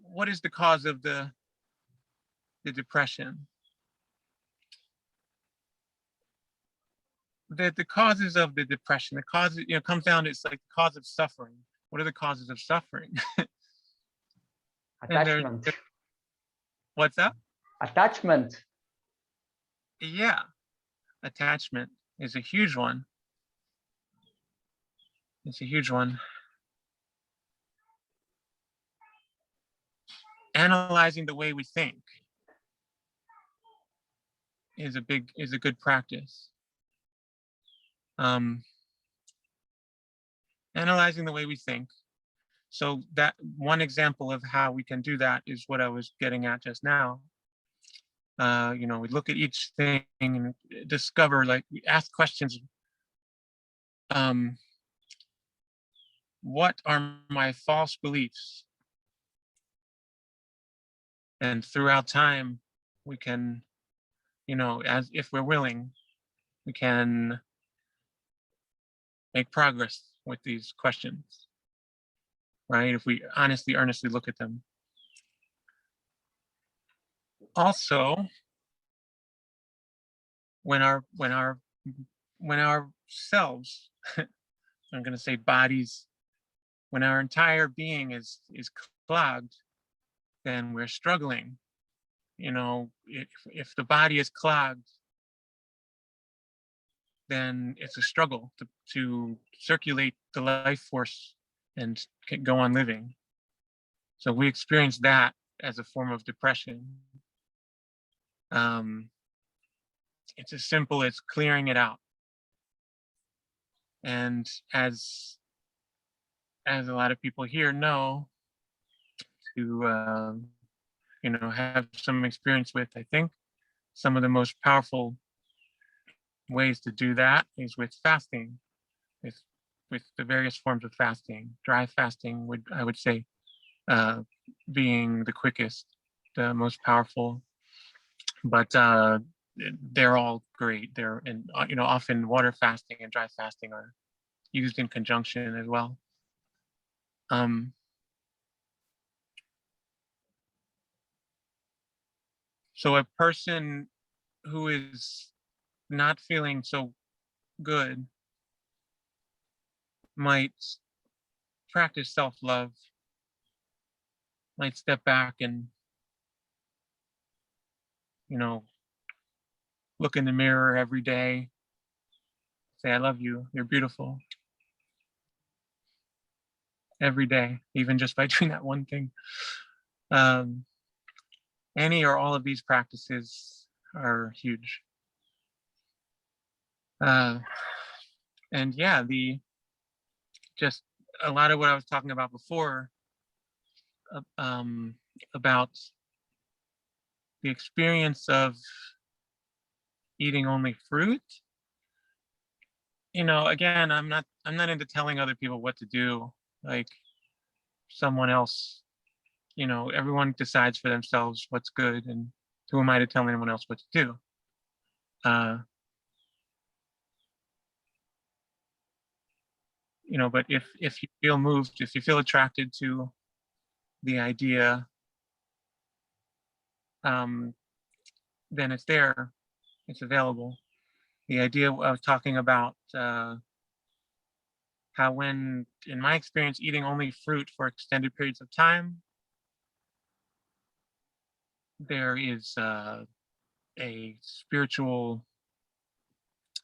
Speaker 2: what is the cause of the depression? The causes of the depression, the cause, comes down to, it's like the cause of suffering. What are the causes of suffering?
Speaker 1: Attachment.
Speaker 2: What's that?
Speaker 1: Attachment.
Speaker 2: Yeah, attachment is a huge one. It's a huge one. Analyzing the way we think is a good practice. Analyzing the way we think. So that one example of how we can do that is what I was getting at just now. We look at each thing and discover, like, we ask questions. What are my false beliefs? And throughout time, we can, as if we're willing, we can make progress with these questions, right? If we honestly, earnestly look at them. Also, when our selves, I'm going to say bodies, when our entire being is clogged, then we're struggling. If the body is clogged, then it's a struggle to circulate the life force and go on living. So we experience that as a form of depression. It's as simple as clearing it out. And as a lot of people here know, to have some experience with, I think some of the most powerful ways to do that is with fasting, with the various forms of fasting. Dry fasting I would say, being the quickest, the most powerful, but they're all great. And often water fasting and dry fasting are used in conjunction as well. So a person who is not feeling so good might practice self-love, might step back and look in the mirror every day, say, I love you, you're beautiful, every day, even just by doing that one thing. Any or all of these practices are huge. And yeah, just a lot of what I was talking about before, about the experience of eating only fruit. Again, I'm not into telling other people what to do. Like, someone else, everyone decides for themselves what's good, and who am I to tell anyone else what to do? But if you feel moved, if you feel attracted to the idea, then it's there, it's available. The idea I was talking about, how when, in my experience, eating only fruit for extended periods of time, there is a spiritual,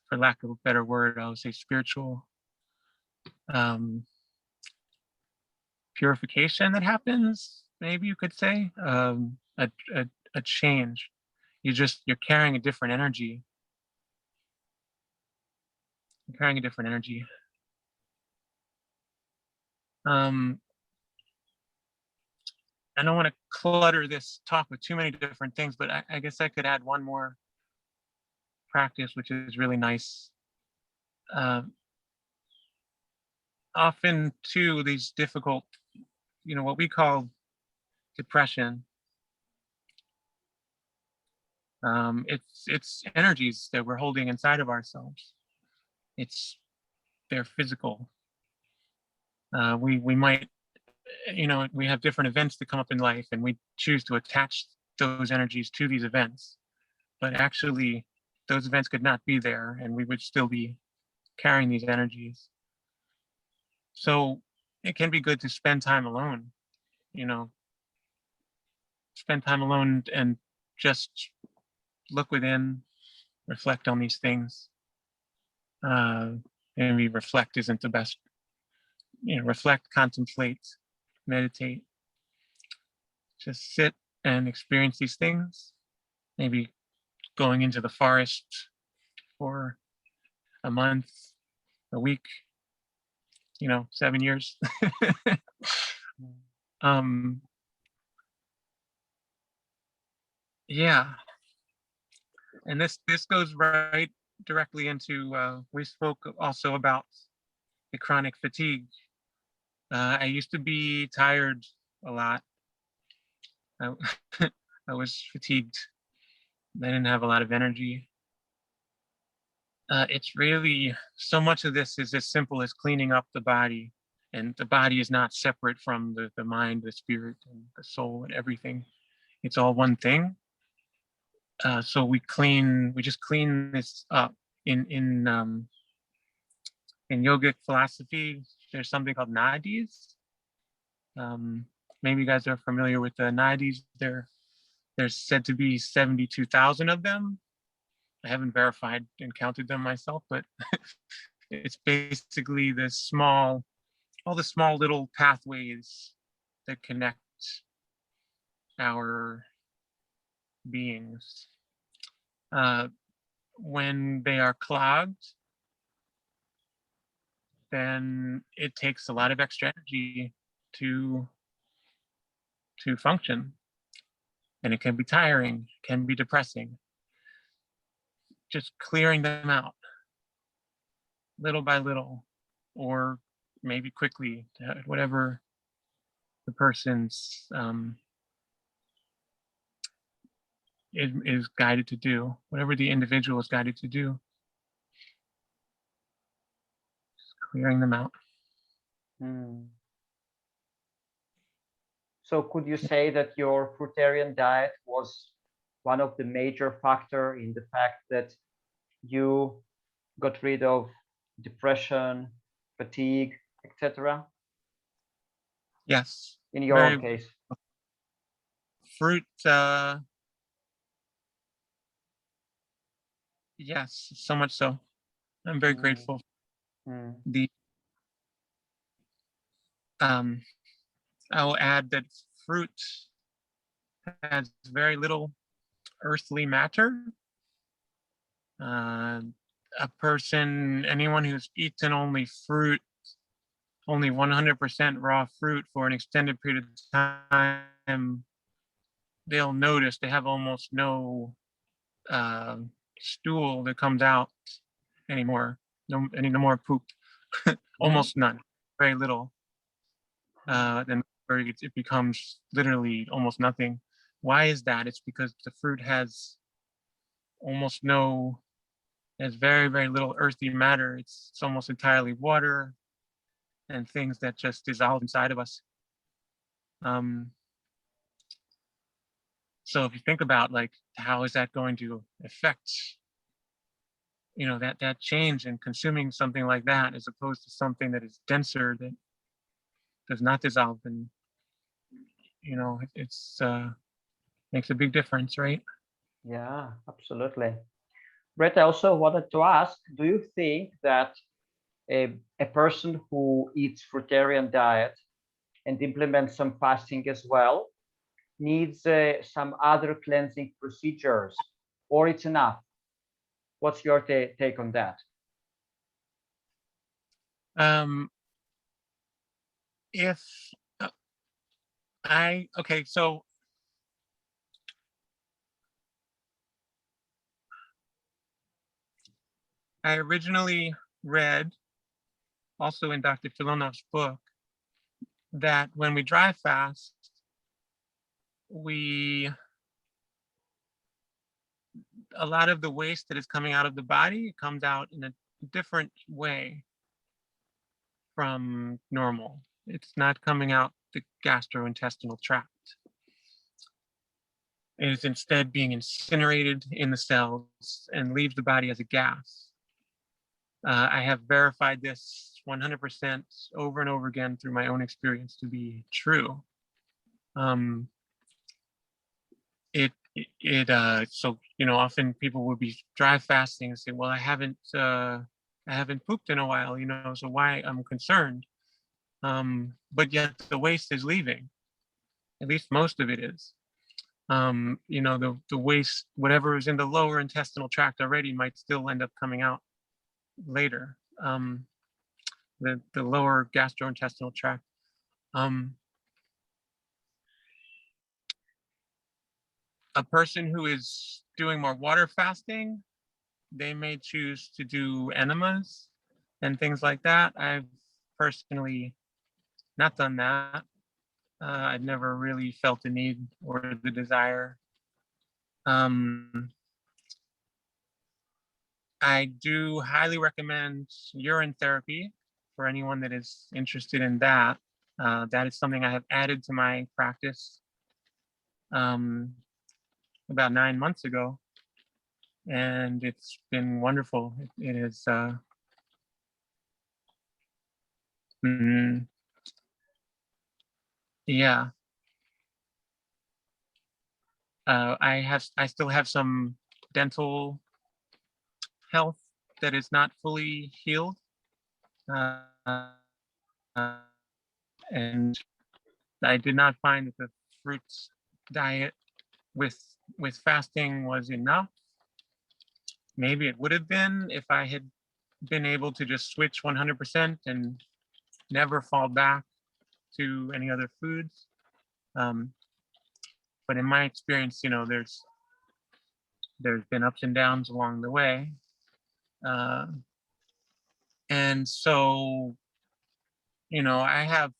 Speaker 2: for lack of a better word, I would say spiritual purification that happens, maybe you could say, a change. You're carrying a different energy. You're carrying a different energy. I don't want to clutter this talk with too many different things, but I guess I could add one more practice, which is really nice. Often too, these difficult, what we call depression, it's energies that we're holding inside of ourselves. They're physical. We might, we have different events that come up in life, and we choose to attach those energies to these events, but actually those events could not be there, and we would still be carrying these energies. So it can be good to spend time alone, spend time alone and just look within, reflect on these things. Maybe reflect isn't the best. Reflect, contemplate, meditate. Just sit and experience these things. Maybe going into the forest for a month, a week, 7 years. Yeah. And this goes right directly into, we spoke also about the chronic fatigue. I used to be tired a lot. I, I was fatigued. I didn't have a lot of energy. It's really, so much of this is as simple as cleaning up the body. And the body is not separate from the mind, the spirit, and the soul, and everything. It's all one thing. So we just clean this up. In yogic philosophy, there's something called Nadis. Maybe you guys are familiar with the Nadis. There's said to be 72,000 of them. I haven't verified and counted them myself, but it's basically all the small little pathways that connect our beings. When they are clogged, then it takes a lot of extra energy to function, and it can be tiring, can be depressing. Just clearing them out little by little, or maybe quickly, whatever the person's is guided to do, whatever the individual is guided to do. Just clearing them out.
Speaker 1: So could you say that your fruitarian diet was one of the major factor in the fact that you got rid of depression, fatigue, etc.?
Speaker 2: Yes.
Speaker 1: In your own case.
Speaker 2: Fruit, yes, so much so. I'm very grateful. The I will add that fruit has very little earthly matter. A person, anyone who's eaten only fruit, only 100% raw fruit for an extended period of time, they'll notice they have almost no stool that comes out anymore. No more poop. Almost none. Very little. Then it becomes literally almost nothing. Why is that? It's because the fruit has very, very little earthy matter. It's almost entirely water and things that just dissolve inside of us. So if you think about, like, how is that going to affect, that change in consuming something like that, as opposed to something that is denser, that does not dissolve, and it's makes a big difference, right?
Speaker 1: Yeah, absolutely. Bret, I also wanted to ask, do you think that a person who eats fruitarian diet and implements some fasting as well needs some other cleansing procedures, or it's enough? What's your take on that?
Speaker 2: So I originally read, also in Dr. Filonov's book, that when we dry fast, a lot of the waste that is coming out of the body comes out in a different way from normal. It's not coming out the gastrointestinal tract. It is instead being incinerated in the cells and leaves the body as a gas. I have verified this 100% over and over again through my own experience to be true. So often people will be dry fasting and say, well, I haven't pooped in a while, so why I'm concerned. But yet the waste is leaving. At least most of it is. The waste, whatever is in the lower intestinal tract already, might still end up coming out later. The lower gastrointestinal tract. A person who is doing more water fasting, they may choose to do enemas and things like that. I've personally not done that. I've never really felt the need or the desire. I do highly recommend urine therapy for anyone that is interested in that. That is something I have added to my practice about 9 months ago, and it's been wonderful. It is yeah. I still have some dental health that is not fully healed, and I did not find that the fruits diet with fasting was enough. Maybe it would have been if I had been able to just switch 100% and never fall back to any other foods. But in my experience, you know, there's been ups and downs along the way. And so, you know, I have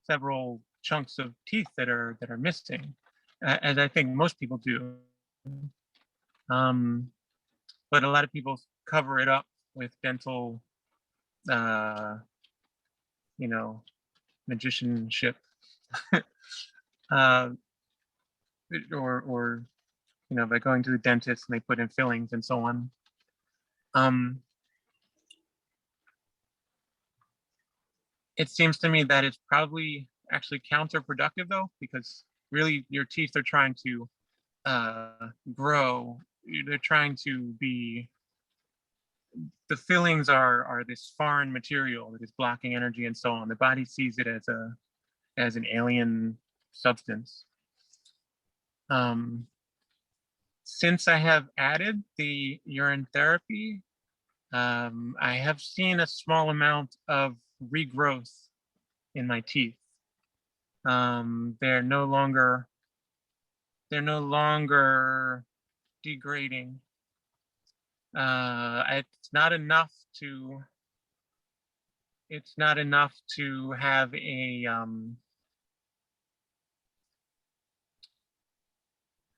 Speaker 2: several chunks of teeth that are missing, as I think most people do. But a lot of people cover it up with dental, you know, magicianship, or you know, by going to the dentist and they put in fillings and so on. It seems to me that it's probably actually counterproductive though, because really your teeth are trying to grow. They're trying to be, the fillings are this foreign material that is blocking energy and so on. The body sees it as an alien substance. Since I have added the urine therapy, I have seen a small amount of regrowth in my teeth. They're no longer degrading. It's not enough to have a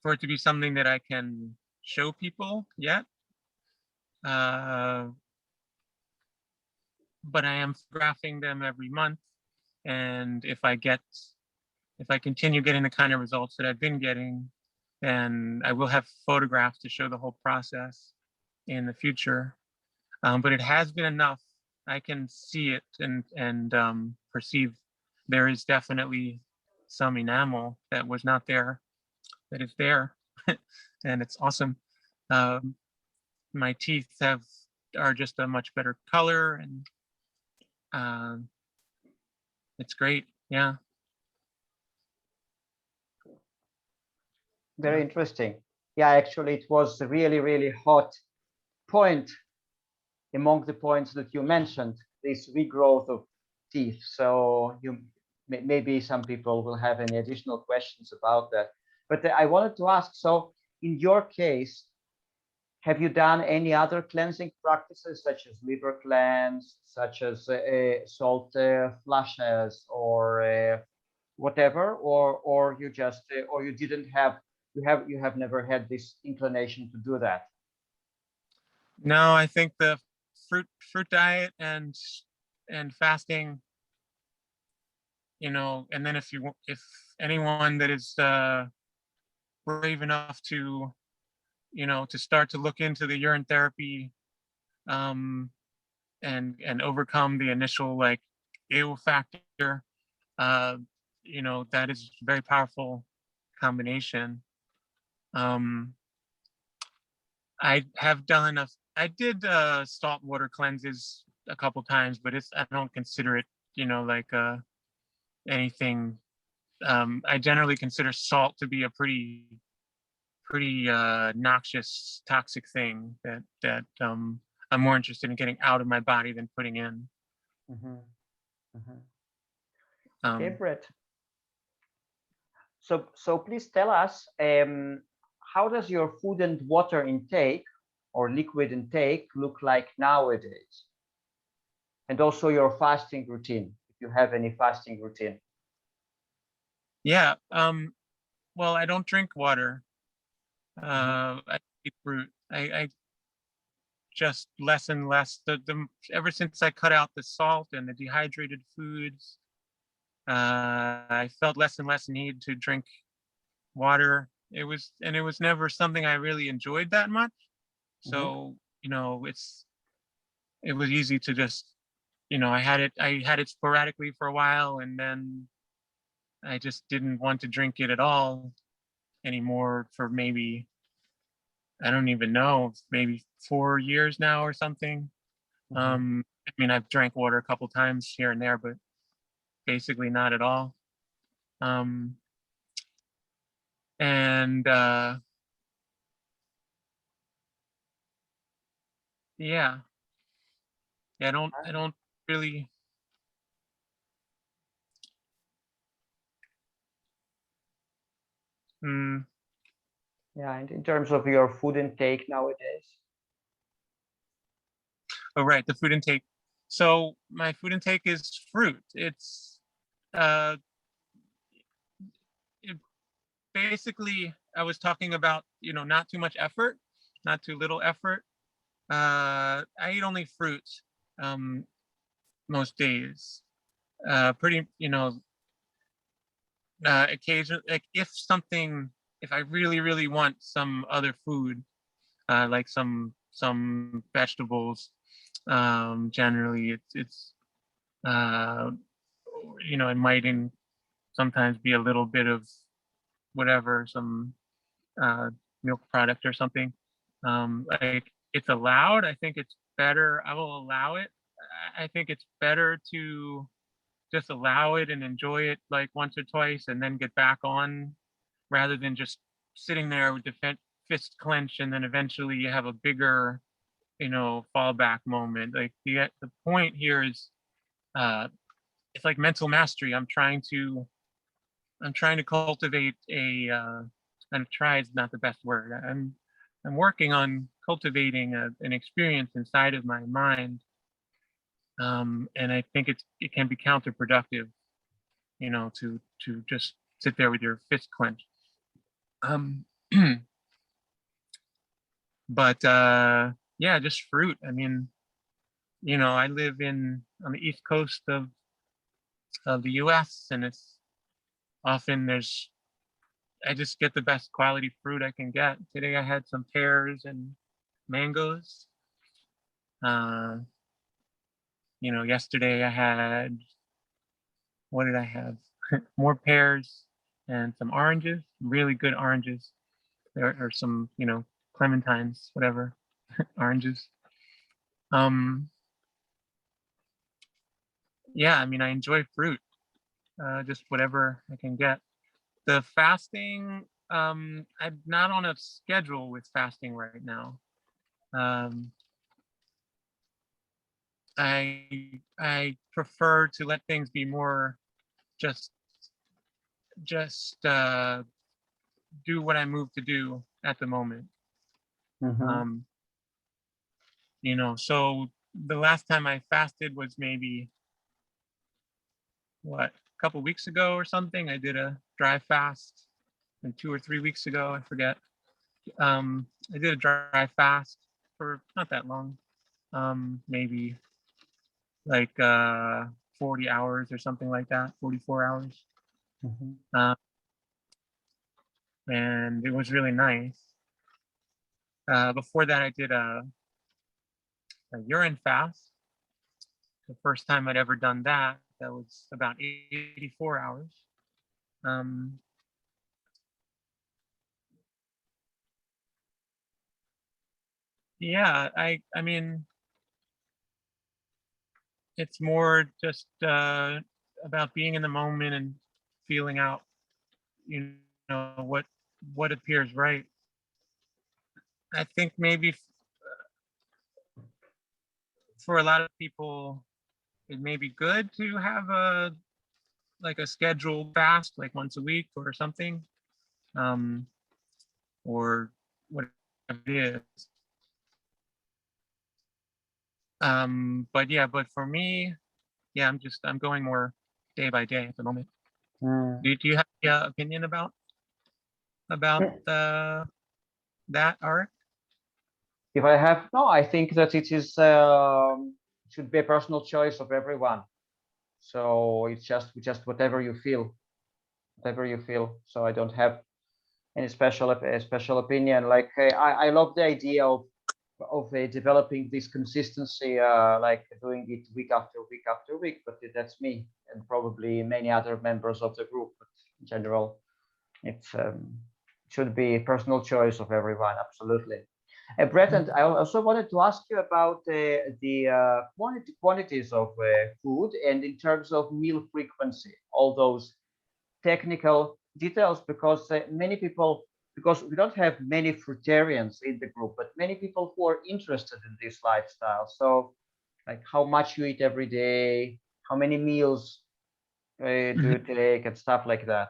Speaker 2: for it to be something that I can show people yet. But I am graphing them every month, and if I continue getting the kind of results that I've been getting, then I will have photographs to show the whole process in the future. But it has been enough. I can see it and perceive there is definitely some enamel that was not there, that is there, and it's awesome. My teeth are just a much better color, and it's great. Yeah.
Speaker 1: Very interesting. Yeah, actually, it was a really, really hot point among the points that you mentioned, this regrowth of teeth. So maybe some people will have any additional questions about that. But I wanted to ask, so in your case, have you done any other cleansing practices such as liver cleanse, such as salt flushes, or whatever, or you just or you didn't have you have never had this inclination to do that?
Speaker 2: No, I think the fruit diet and fasting, you know, and then if anyone that is brave enough to, you know, to start to look into the urine therapy, and overcome the initial like ew factor, you know, that is a very powerful combination. I did salt water cleanses a couple times, but I don't consider it, you know, like anything. I generally consider salt to be a pretty noxious, toxic thing that I'm more interested in getting out of my body than putting in.
Speaker 1: Mm-hmm. Mm-hmm. Okay, Bret. So please tell us, how does your food and water intake or liquid intake look like nowadays? And also your fasting routine, if you have any fasting routine.
Speaker 2: Yeah. Well, I don't drink water. I eat fruit. I just less and less. Ever since I cut out the salt and the dehydrated foods, I felt less and less need to drink water. It was never something I really enjoyed that much. So, you know, it was easy to just, you know, I had it sporadically for a while, and then I just didn't want to drink it at all anymore for maybe, I don't even know, maybe 4 years now or something. I mean, I've drank water a couple times here and there, but basically not at all. And yeah, Yeah, I don't really.
Speaker 1: Yeah, and in terms of your food intake nowadays.
Speaker 2: Oh, right, the food intake. So my food intake is fruit. It's it, basically I was talking about, not too much effort, not too little effort. I eat only fruit most days. Pretty, occasion like if I really really want some other food, like some vegetables, generally it's uh it might sometimes be a little bit of whatever, some milk product or something. Like it's allowed. I think it's better. I will allow it. I think it's better to just allow it and enjoy it like once or twice and then get back on, rather than just sitting there with the fist clenched and then eventually you have a bigger, fallback moment. Like the point here is, it's like mental mastery. I'm trying to cultivate and try is not the best word. I'm working on cultivating an experience inside of my mind, and I think it can be counterproductive, to just sit there with your fist clenched. Um, but yeah, just fruit. I mean, I live on the east coast of the U.S. and it's often I just get the best quality fruit I can get. Today I had some pears and mangoes. Uh, yesterday I had, what did I have? More pears and some oranges, really good oranges. There are some, clementines, whatever, oranges. Yeah, I mean, I enjoy fruit, just whatever I can get. The fasting, I'm not on a schedule with fasting right now. Um, I prefer to let things be more just do what I move to do at the moment.
Speaker 1: Mm-hmm.
Speaker 2: So the last time I fasted was maybe a couple weeks ago or something. I did a dry fast, and 2 or 3 weeks ago, I forget. I did a dry fast for not that long, maybe like 40 hours or something like that, 44 hours.
Speaker 1: Mm-hmm.
Speaker 2: And it was really nice. Before that, I did a urine fast. The first time I'd ever done that, that was about 84 hours. Yeah, I mean, it's more just about being in the moment and feeling out, what appears right. I think maybe for a lot of people, it may be good to have a scheduled fast, like once a week or something, or whatever it is. But for me, yeah, I'm going more day by day at the moment.
Speaker 1: Mm.
Speaker 2: Do you have any opinion about that, Arik?
Speaker 1: If I have, no, I think that it should be a personal choice of everyone. So it's just whatever you feel, So I don't have any special opinion. Like I love the idea of developing this consistency, like doing it week after week after week. But that's me and probably many other members of the group. But in general, it should be a personal choice of everyone. Absolutely. Brett, and I also wanted to ask you about the quantities of food and in terms of meal frequency, all those technical details, because because we don't have many fruitarians in the group, but many people who are interested in this lifestyle. So like how much you eat every day, how many meals do you take, and stuff like that?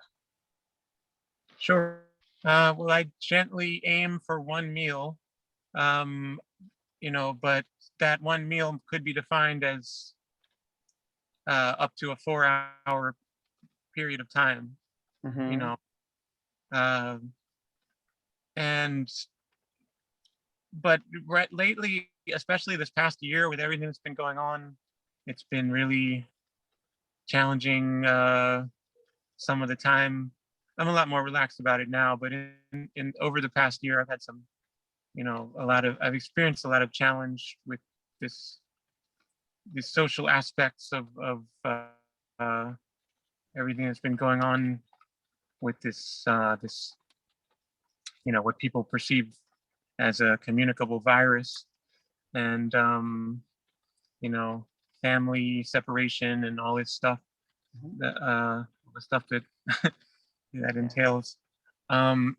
Speaker 2: Sure. Well, I gently aim for one meal, but that one meal could be defined as up to a 4-hour period of time,
Speaker 1: Mm-hmm.
Speaker 2: um, and but lately, especially this past year with everything that's been going on, it's been really challenging. Some of the time, I'm a lot more relaxed about it now, but in over the past year, I've had some, I've experienced a lot of challenge with this these social aspects of everything that's been going on with this what people perceive as a communicable virus, and you know family separation and all this stuff, the stuff that that entails. um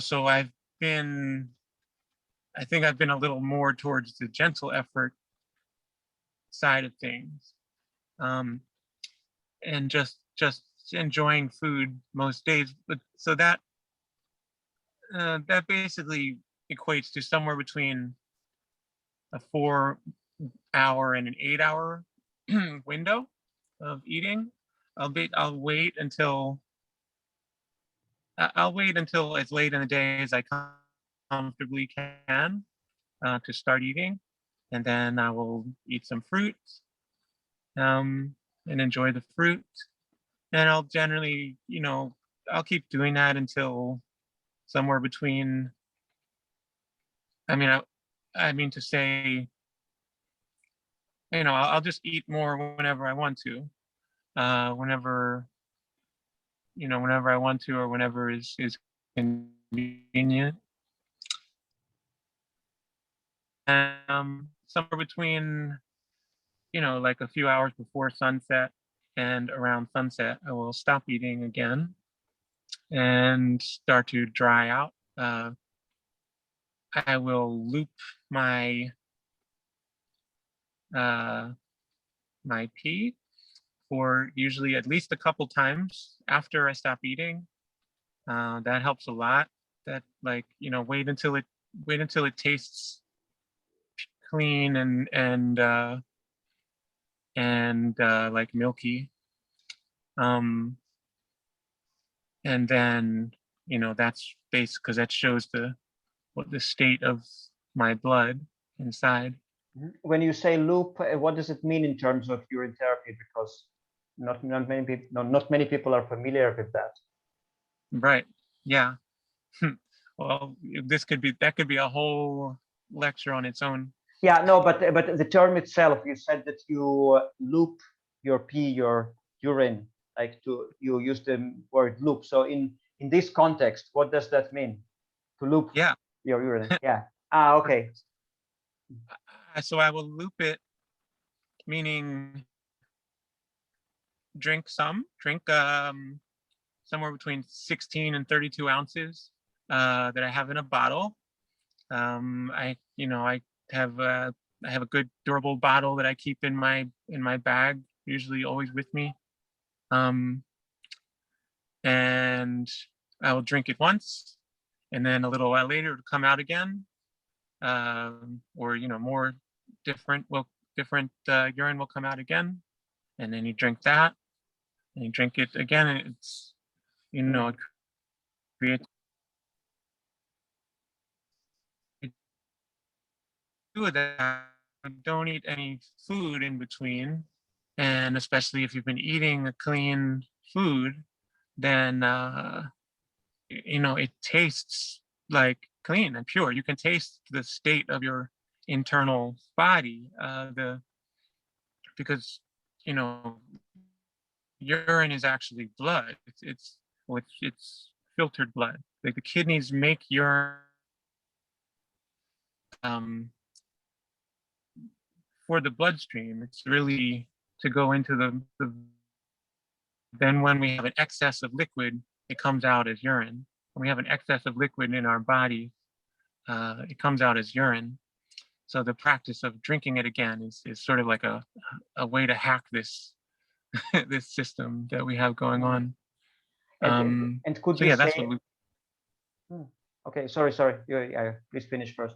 Speaker 2: so I think I've been a little more towards the gentle effort side of things, um and just enjoying food most days. But so that basically equates to somewhere between a 4-hour and an 8-hour window of eating. I'll wait until as late in the day as I comfortably can to start eating, and then I will eat some fruit, and enjoy the fruit. And I'll generally, I'll keep doing that until somewhere between. I mean, I mean to say, I'll just eat more whenever I want to, whenever I want to, or whenever is convenient. Somewhere between, like a few hours before sunset and around sunset, I will stop eating again and start to dry out. I will loop my uh, my pee for usually at least a couple times after I stop eating. That helps a lot. That, like, wait until it tastes clean and like milky. Um, and then that's basic, because that shows the state of my blood inside.
Speaker 1: When you say loop, what does it mean in terms of urine therapy? Because not many people are familiar with that.
Speaker 2: Right. Yeah. Well, that could be a whole lecture on its own.
Speaker 1: Yeah, no, but the term itself, you said that you loop your pee, your urine, like you use the word loop. So in this context, what does that mean? To loop
Speaker 2: Yeah.
Speaker 1: your urine? Yeah. Ah, okay.
Speaker 2: So I will loop it, meaning drink somewhere between 16 and 32 ounces that I have in a bottle. I have a good durable bottle that I keep in my bag, usually always with me. And I will drink it once, and then a little while later it'll come out again, or more different urine will come out again, and then you drink that, and you drink it again, and it's it creates. Do that. Don't eat any food in between, and especially if you've been eating a clean food, then it tastes like clean and pure. You can taste the state of your internal body, because you know urine is actually blood. It's filtered blood. Like, the kidneys make urine for the bloodstream. It's really to go into the. Then when we have an excess of liquid, it comes out as urine. When we have an excess of liquid in our body, it comes out as urine. So the practice of drinking it again is sort of like a way to hack this this system that we have going on.
Speaker 1: And could
Speaker 2: so
Speaker 1: you
Speaker 2: yeah,
Speaker 1: say?
Speaker 2: that's what we.
Speaker 1: Okay, sorry. Please finish first.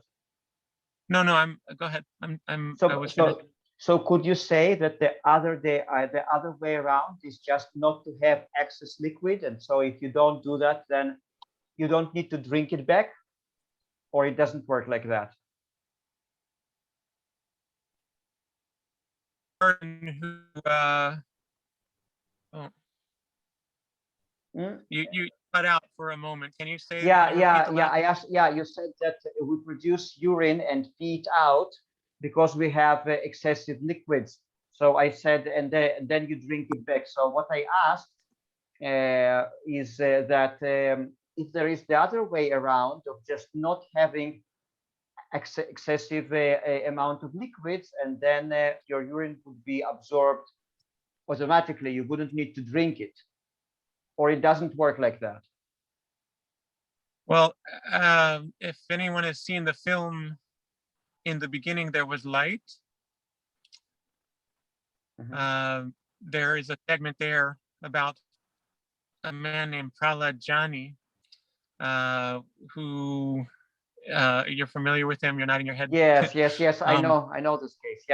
Speaker 2: No, I'm. Go ahead.
Speaker 1: So could you say that the other way around is just not to have excess liquid, and so if you don't do that, then you don't need to drink it back, or it doesn't work like that?
Speaker 2: You cut out for a moment. Can you say?
Speaker 1: Yeah.
Speaker 2: I
Speaker 1: asked. Yeah, you said that we produce urine and pee it out because we have excessive liquids. So I said, and then you drink it back. So what I asked is that if there is the other way around of just not having excessive amount of liquids, and then your urine would be absorbed automatically. You wouldn't need to drink it, or it doesn't work like that.
Speaker 2: Well, if anyone has seen the film, in the beginning there was light. There is a segment there about a man named Pralajani, who you're familiar with him. You're nodding your head.
Speaker 1: Yes. I know this case.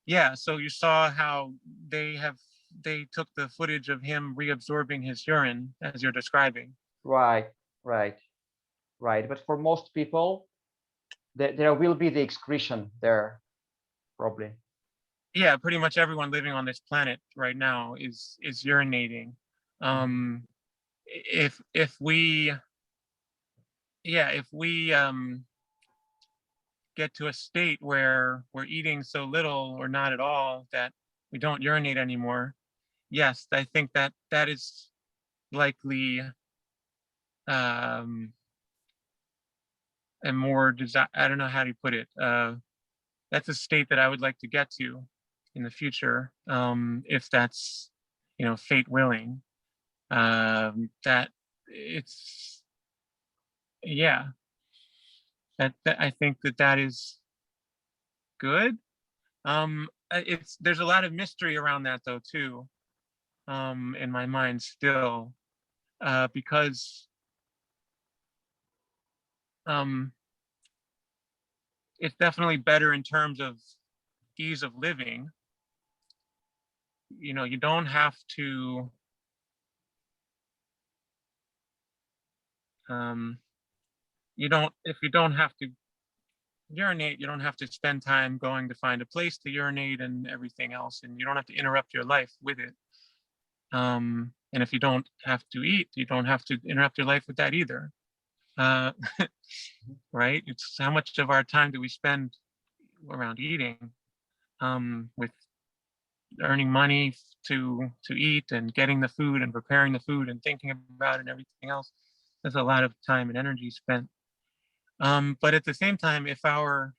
Speaker 2: Yeah. So you saw how they took the footage of him reabsorbing his urine, as you're describing.
Speaker 1: Right. But for most people, there will be the excretion there, probably.
Speaker 2: Yeah, pretty much everyone living on this planet right now is urinating. If we get to a state where we're eating so little or not at all that we don't urinate anymore, yes, I think that is likely a more I don't know how to put it. That's a state that I would like to get to in the future, if that's, fate willing. That it's, yeah, that I think that is good. There's a lot of mystery around that though too, in my mind still, because it's definitely better in terms of ease of living. You don't have to if you don't have to urinate, you don't have to spend time going to find a place to urinate and everything else, and you don't have to interrupt your life with it. And if you don't have to eat, you don't have to interrupt your life with that either. Right? It's how much of our time do we spend around eating, with earning money to eat and getting the food and preparing the food and thinking about it and everything else. There's a lot of time and energy spent. But at the same time, if our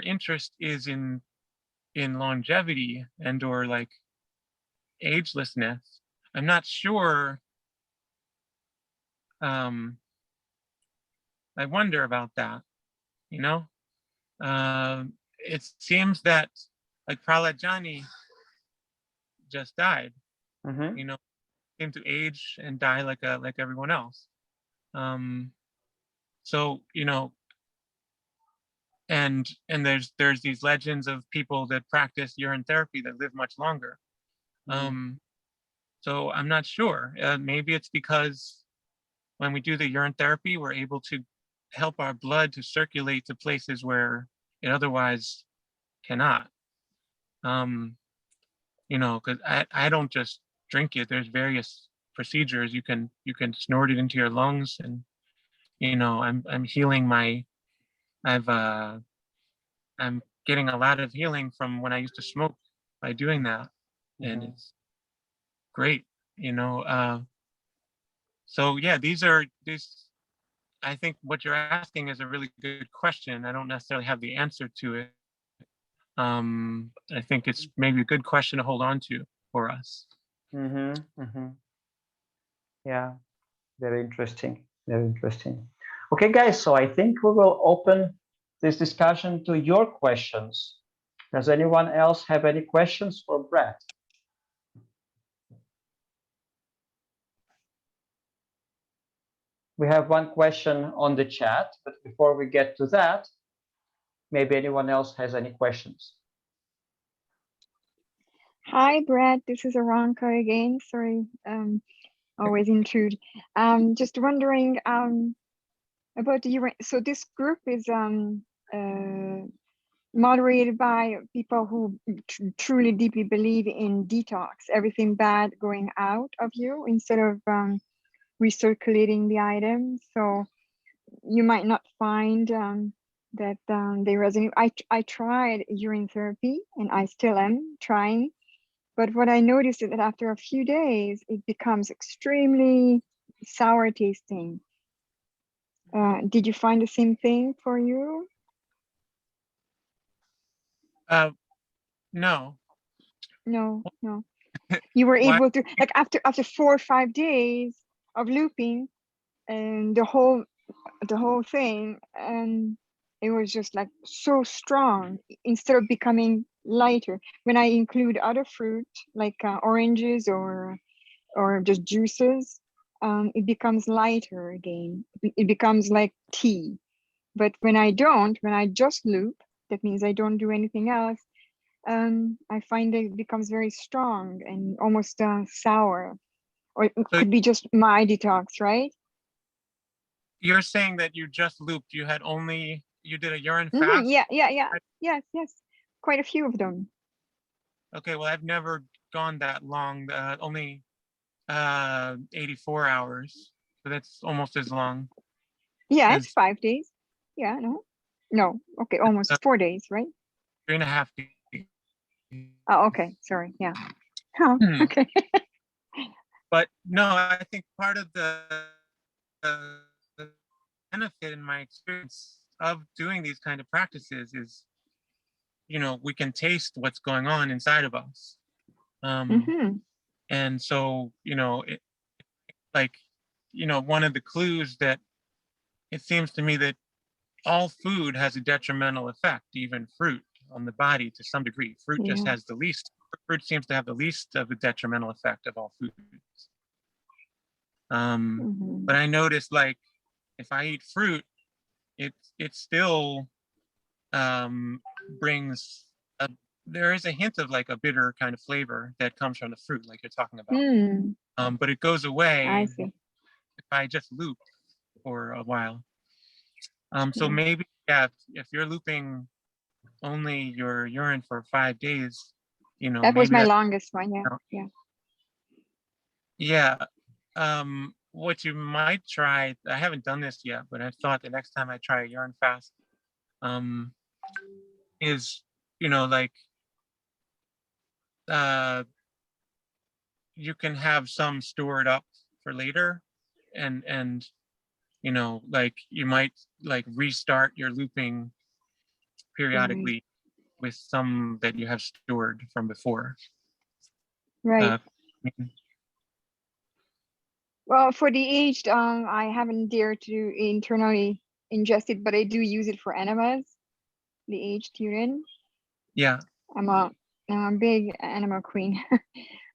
Speaker 2: interest is in longevity and or like agelessness, I'm not sure. I wonder about that. It seems that like Pralajani just died. Came to age and die like everyone else. So and there's these legends of people that practice urine therapy that live much longer. So I'm not sure. Maybe it's because when we do the urine therapy, we're able to help our blood to circulate to places where it otherwise cannot. Because I don't just drink it. There's various procedures. You can snort it into your lungs, and I'm healing I'm getting a lot of healing from when I used to smoke by doing that, and it's great. So yeah, I think what you're asking is a really good question. I don't necessarily have the answer to it. I think it's maybe a good question to hold on to for us.
Speaker 1: Yeah, very interesting. Okay, guys, so I think we will open this discussion to your questions. Does anyone else have any questions for Bret? We have one question on the chat, but before we get to that, maybe anyone else has any questions.
Speaker 3: Hi, Brad. This is Aranka again. Sorry, always intrude. Just wondering about the urine. So this group is moderated by people who truly deeply believe in detox, everything bad going out of you instead of recirculating the items. So you might not find that they resonate. I tried urine therapy and I still am trying. But what I noticed is that after a few days, it becomes extremely sour tasting. Did you find the same thing for you?
Speaker 2: No.
Speaker 3: No. You were
Speaker 2: Why?
Speaker 3: able to, like after 4 or 5 days of looping and the whole thing, and it was just like so strong instead of becoming lighter. When I include other fruit like oranges or just juices, it becomes lighter again. It becomes like tea. But when I just loop, that means I don't do anything else. I find that it becomes very strong and almost sour, or it
Speaker 2: So
Speaker 3: could be just my detox, right?
Speaker 2: you're saying that you just looped. You did a urine fast?
Speaker 3: Yeah. Yes. Quite a few of them.
Speaker 2: Okay, well, I've never gone that long, only 84 hours. So that's almost as long
Speaker 3: Yeah, it's
Speaker 2: as
Speaker 3: 5 days. Yeah, no. Okay, almost 4 days, right?
Speaker 2: 3.5 days.
Speaker 3: Oh, okay. Sorry. Yeah. Oh, okay.
Speaker 2: But no, I think part of the benefit in my experience of doing these kind of practices is, we can taste what's going on inside of us. And so, one of the clues that it seems to me that all food has a detrimental effect, even fruit, on the body to some degree. Fruit just
Speaker 3: Yeah.
Speaker 2: has the least. Fruit seems to have the least of a detrimental effect of all foods. But I noticed, like, if I eat fruit, it still brings there is a hint of like a bitter kind of flavor that comes from the fruit, like you're talking about. But it goes away
Speaker 3: I see.
Speaker 2: if I just loop for a while. So
Speaker 3: Yeah.
Speaker 2: maybe, yeah, if you're looping only your urine for 5 days,
Speaker 3: That was
Speaker 2: maybe
Speaker 3: my
Speaker 2: that,
Speaker 3: longest one. Yeah.
Speaker 2: yeah. What you might try, I haven't done this yet, but I thought the next time I try a urine fast, is, like, you can have some stored up for later, and like you might like restart your looping periodically with some that you have stored from before.
Speaker 3: Right.
Speaker 2: I mean,
Speaker 3: Well, for the aged, I haven't dared to internally ingest it, but I do use it for enemas, the aged urine.
Speaker 2: yeah.
Speaker 3: I'm a big enema queen.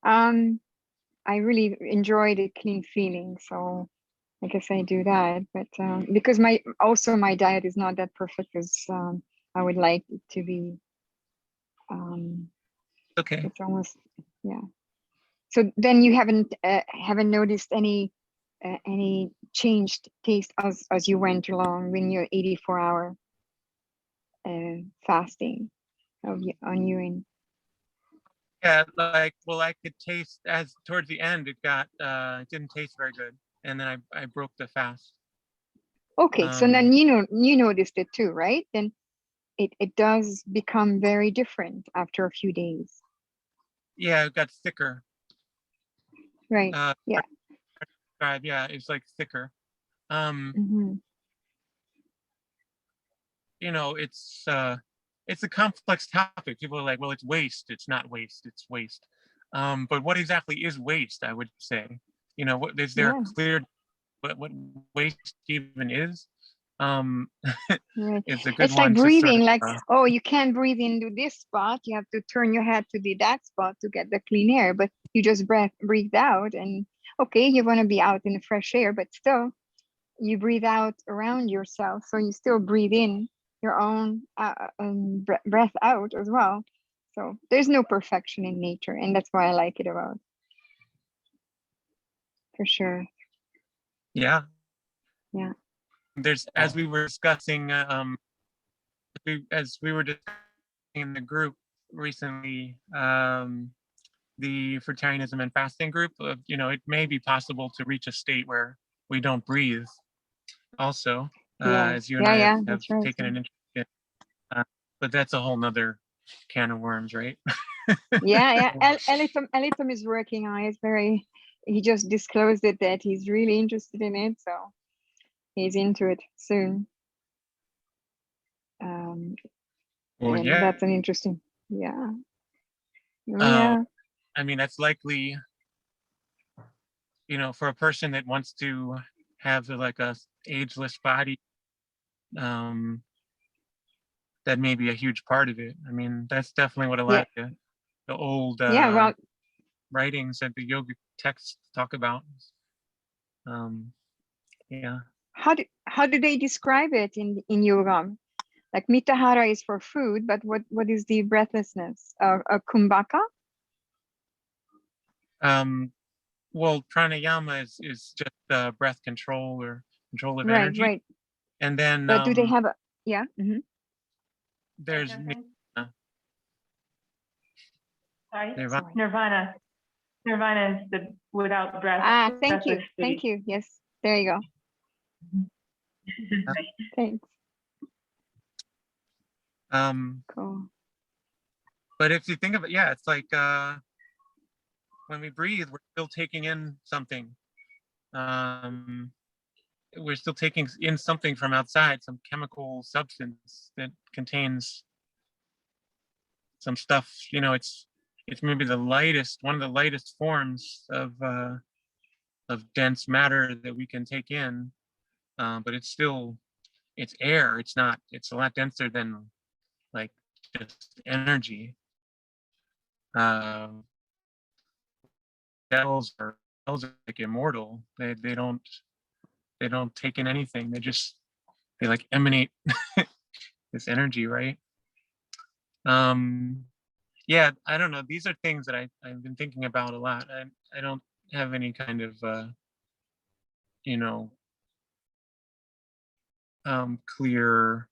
Speaker 3: I really enjoy the clean feeling, so I guess I do that. But because my diet is not that perfect as I would like it to be.
Speaker 2: Okay.
Speaker 3: It's almost, yeah. So then you haven't noticed any changed taste as you went along when you're 84-hour fasting on urine.
Speaker 2: Yeah, like, well, I could taste as towards the end it didn't taste very good, and then I broke the fast.
Speaker 3: Okay, so then you noticed it too, right? Then it does become very different after a few days.
Speaker 2: Yeah, it got thicker.
Speaker 3: Right. Yeah.
Speaker 2: Yeah, it's like thicker. It's a complex topic. People are like, well, it's waste. It's not waste, it's waste. But what exactly is waste, I would say? What is there clear what waste even is?
Speaker 3: Right.
Speaker 2: It's a good
Speaker 3: It's like
Speaker 2: one to sort
Speaker 3: breathing,
Speaker 2: of
Speaker 3: like, oh, you can't breathe into this spot. You have to turn your head to that spot to get the clean air, but you just breathe out, and okay, you're going to be out in the fresh air, but still you breathe out around yourself. So you still breathe in your own breath out as well. So there's no perfection in nature. And that's why I like it about, for sure.
Speaker 2: yeah.
Speaker 3: Yeah.
Speaker 2: There's, as we were discussing, as we were discussing in the group recently, the Fruitarianism and fasting group, it may be possible to reach a state where we don't breathe also,
Speaker 3: Yeah.
Speaker 2: as you and I have
Speaker 3: That's right.
Speaker 2: taken an interest in. But that's a whole nother can of worms, right?
Speaker 3: Yeah. Elitom is working on it. He just disclosed it that he's really interested in it. So he's into it soon.
Speaker 2: Well,
Speaker 3: and
Speaker 2: yeah.
Speaker 3: that's an interesting, yeah. Yeah.
Speaker 2: I mean, that's likely, for a person that wants to have like a ageless body, that may be a huge part of it. I mean, that's definitely what a lot of the old writings that the yogic texts talk about. Yeah.
Speaker 3: How do they describe it in yoga? Like Mitahara is for food, but what is the breathlessness? A kumbhaka?
Speaker 2: Well, pranayama is just breath control or control of
Speaker 3: Right,
Speaker 2: energy.
Speaker 3: right.
Speaker 2: And then
Speaker 3: But do they have a, yeah? Mm-hmm.
Speaker 2: There's
Speaker 4: Sorry?
Speaker 2: Nirvana.
Speaker 4: Nirvana. Nirvana is the without breath.
Speaker 3: Ah, thank you.
Speaker 4: breathless state.
Speaker 3: Thank you. Yes, there you go. Thanks. Cool.
Speaker 2: But if you think of it, yeah, it's like when we breathe, we're still taking in something. We're still taking in something from outside, some chemical substance that contains some stuff. It's maybe one of the lightest forms of dense matter that we can take in, but it's air. It's a lot denser than like just energy. Cells are like immortal. They don't take in anything. They like emanate this energy, right? Yeah, I don't know. These are things that I've been thinking about a lot. I don't have any kind of clear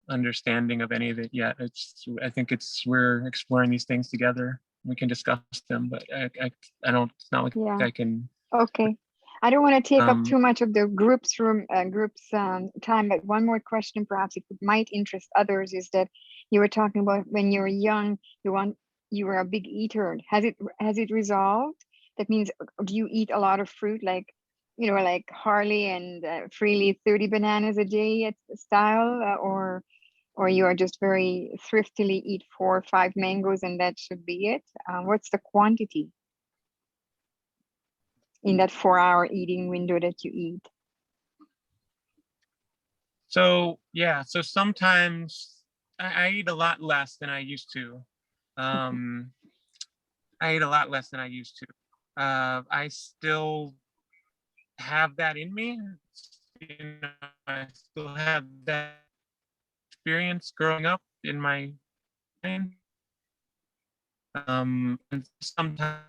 Speaker 2: understanding of any of it yet. I think we're exploring these things together. We can discuss them, but I don't. It's not like I can.
Speaker 3: Okay. I don't want to take up too much of the group's time, but one more question, perhaps it might interest others, is that you were talking about when you were young, you were a big eater. Has it resolved? That means, do you eat a lot of fruit, like like Harley and freely 30 bananas a day style, or you are just very thriftily eat 4 or 5 mangoes and that should be it? What's the quantity in that 4-hour eating window that you eat?
Speaker 2: So yeah, so sometimes I eat a lot less than I used to. I eat a lot less than I used to. I still have that in me. I still have that experience growing up in my mind. And sometimes,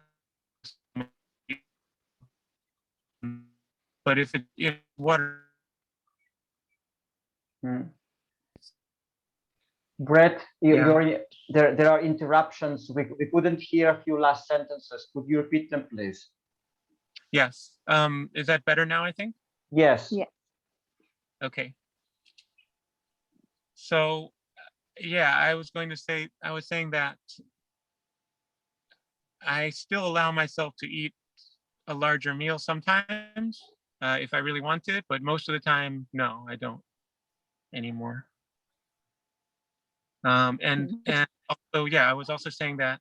Speaker 2: but if water.
Speaker 1: Bret, there are interruptions. We couldn't hear a few last sentences. Could you repeat them, please?
Speaker 2: Yes. Is that better now, I think?
Speaker 1: Yes.
Speaker 3: Yeah.
Speaker 2: Okay. So, yeah, I was saying that I still allow myself to eat a larger meal sometimes if I really want it, but most of the time, no, I don't anymore. And also, yeah, I was also saying that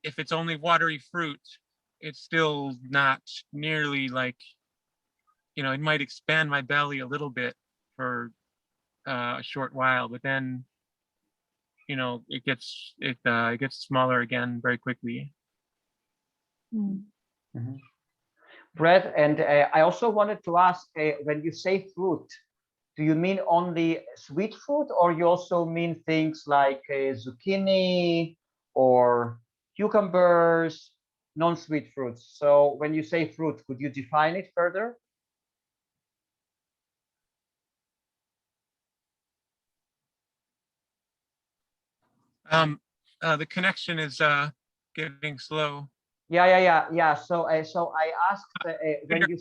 Speaker 2: if it's only watery fruit, it's still not nearly like, it might expand my belly a little bit for a short while, but then, it gets smaller again very quickly.
Speaker 3: Mm.
Speaker 1: Bret, and I also wanted to ask, when you say fruit, do you mean only sweet fruit, or you also mean things like zucchini or cucumbers, non-sweet fruits? So when you say fruit, could you define it further?
Speaker 2: The connection is getting slow.
Speaker 1: Yeah. So I asked when you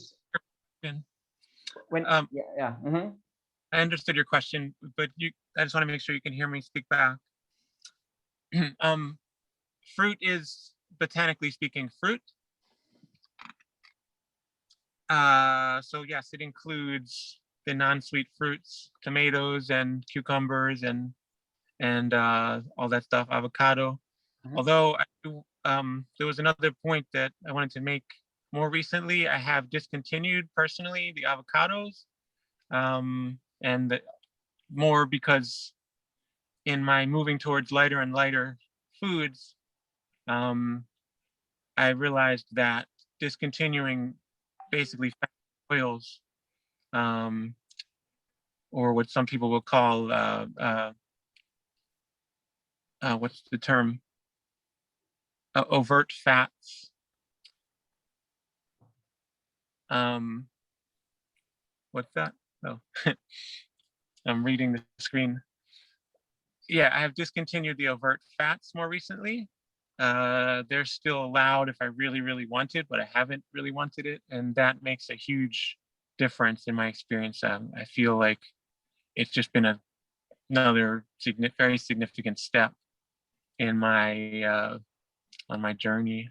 Speaker 1: when
Speaker 2: Um,
Speaker 1: yeah.
Speaker 2: I understood your question, but I just want to make sure you can hear me speak back. Fruit is, botanically speaking, fruit. So yes, it includes the non-sweet fruits, tomatoes and cucumbers and all that stuff, avocado. Although there was another point that I wanted to make more recently. I have discontinued personally the avocados, and more because in my moving towards lighter and lighter foods, I realized that discontinuing basically fat oils, or what some people will call what's the term? Overt fats. What's that? Oh, I'm reading the screen. Yeah, I have discontinued the overt fats more recently. They're still allowed if I really, really want it, but I haven't really wanted it. And that makes a huge difference in my experience. I feel like it's just been another very significant step in my on my journey.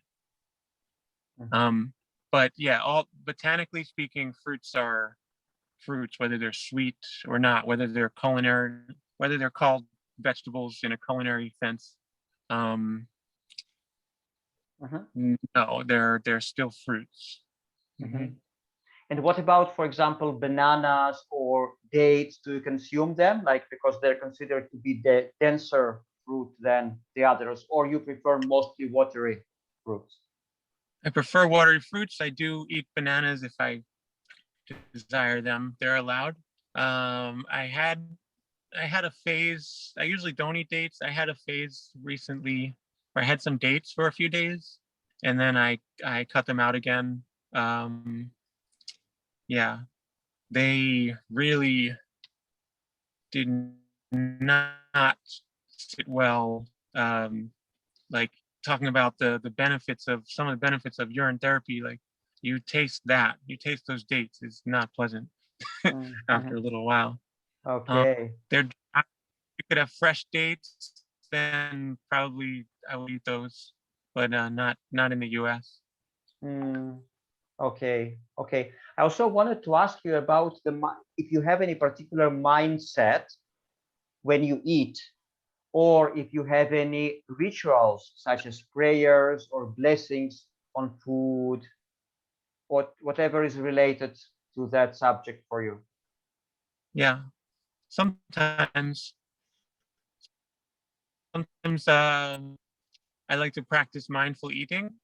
Speaker 2: But yeah, all botanically speaking, fruits are fruits, whether they're sweet or not, whether they're called vegetables in a culinary sense. No, they're still fruits.
Speaker 1: And what about, for example, bananas or dates? Do you consume them, like, because they're considered to be the denser fruit than the others, or you prefer mostly watery fruits?
Speaker 2: I prefer watery fruits. I do eat bananas if I desire them. They're allowed. I had a phase. I usually don't eat dates. I had a phase recently where I had some dates for a few days, and then I cut them out again. Yeah, they really did not sit well. Like talking about the benefits of some of the benefits of urine therapy, like you taste those dates. It's not pleasant after a little while.
Speaker 1: Okay.
Speaker 2: You could have fresh dates, then probably I would eat those, but not in the US.
Speaker 1: Okay. I also wanted to ask you about if you have any particular mindset when you eat, or if you have any rituals such as prayers or blessings on food, whatever is related to that subject for you.
Speaker 2: Yeah, sometimes I like to practice mindful eating,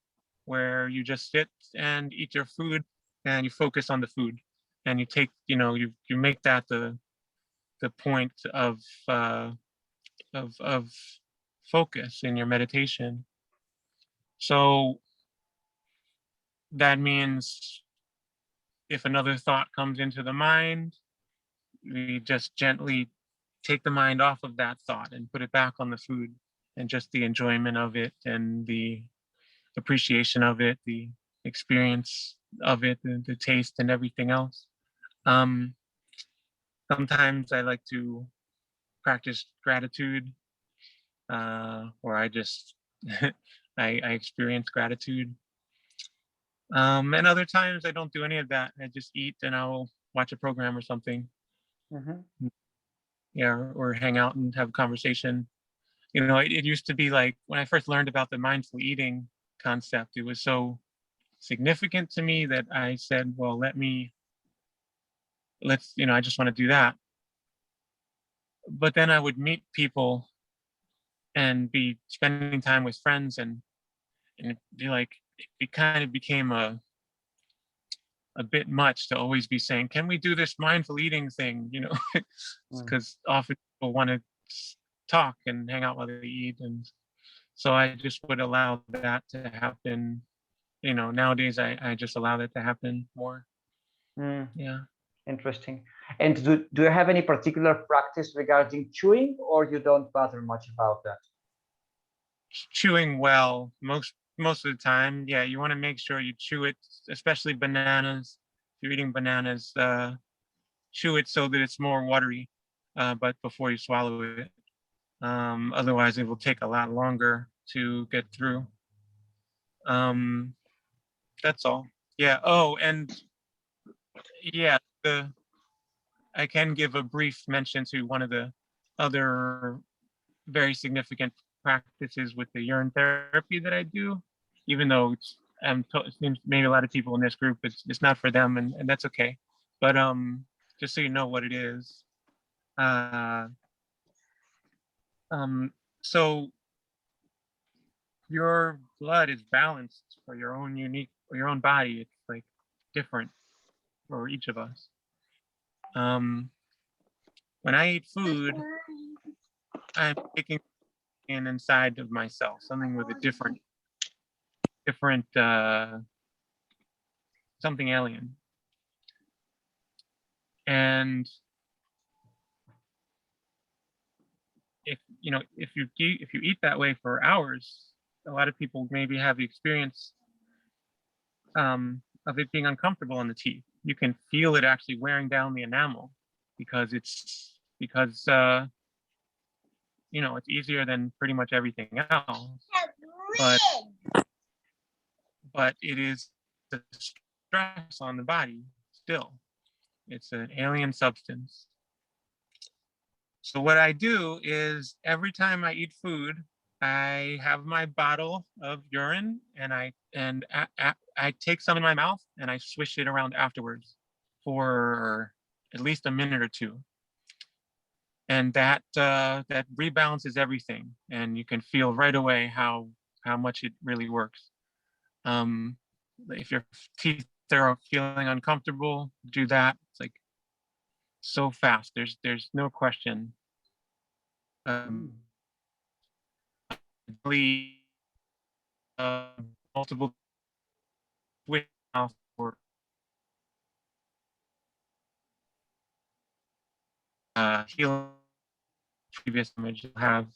Speaker 2: where you just sit and eat your food and you focus on the food, and you take, you make that the point of focus in your meditation. So that means if another thought comes into the mind, we just gently take the mind off of that thought and put it back on the food, and just the enjoyment of it and the appreciation of it, the experience of it, the taste and everything else. Sometimes I like to practice gratitude, or I just I experience gratitude. And other times I don't do any of that. I just eat and I'll watch a program or something. Yeah, or hang out and have a conversation. It used to be like when I first learned about the mindful eating concept, it was so significant to me that I said, well, let me I just want to do that. But then I would meet people and be spending time with friends, and be like, it kind of became a bit much to always be saying, can we do this mindful eating thing? Because often people want to talk and hang out while they eat. And so I just would allow that to happen. Nowadays I just allow that to happen more. Yeah.
Speaker 1: Interesting. And do you have any particular practice regarding chewing, or you don't bother much about that?
Speaker 2: Chewing well, most of the time. Yeah, you want to make sure you chew it, especially bananas. If you're eating bananas, chew it so that it's more watery, but before you swallow it. Otherwise, it will take a lot longer to get through. That's all. Yeah. Oh, and yeah, I can give a brief mention to one of the other very significant practices with the urine therapy that I do, even though it seems maybe a lot of people in this group, it's not for them, and that's okay. But just so you know what it is. So your blood is balanced for your own body. It's like different for each of us. When I eat food, I'm taking in inside of myself, something with a different something alien. And if you eat that way for hours, a lot of people maybe have the experience of it being uncomfortable in the teeth. You can feel it actually wearing down the enamel because it's easier than pretty much everything else. But it is a stress on the body still. It's an alien substance. So what I do is every time I eat food, I have my bottle of urine, and I take some in my mouth and I swish it around afterwards for at least a minute or two. And that rebalances everything, and you can feel right away how much it really works. If your teeth are feeling uncomfortable, do that. It's like so fast. There's no question. Multiple switch mouth or healing previous image I have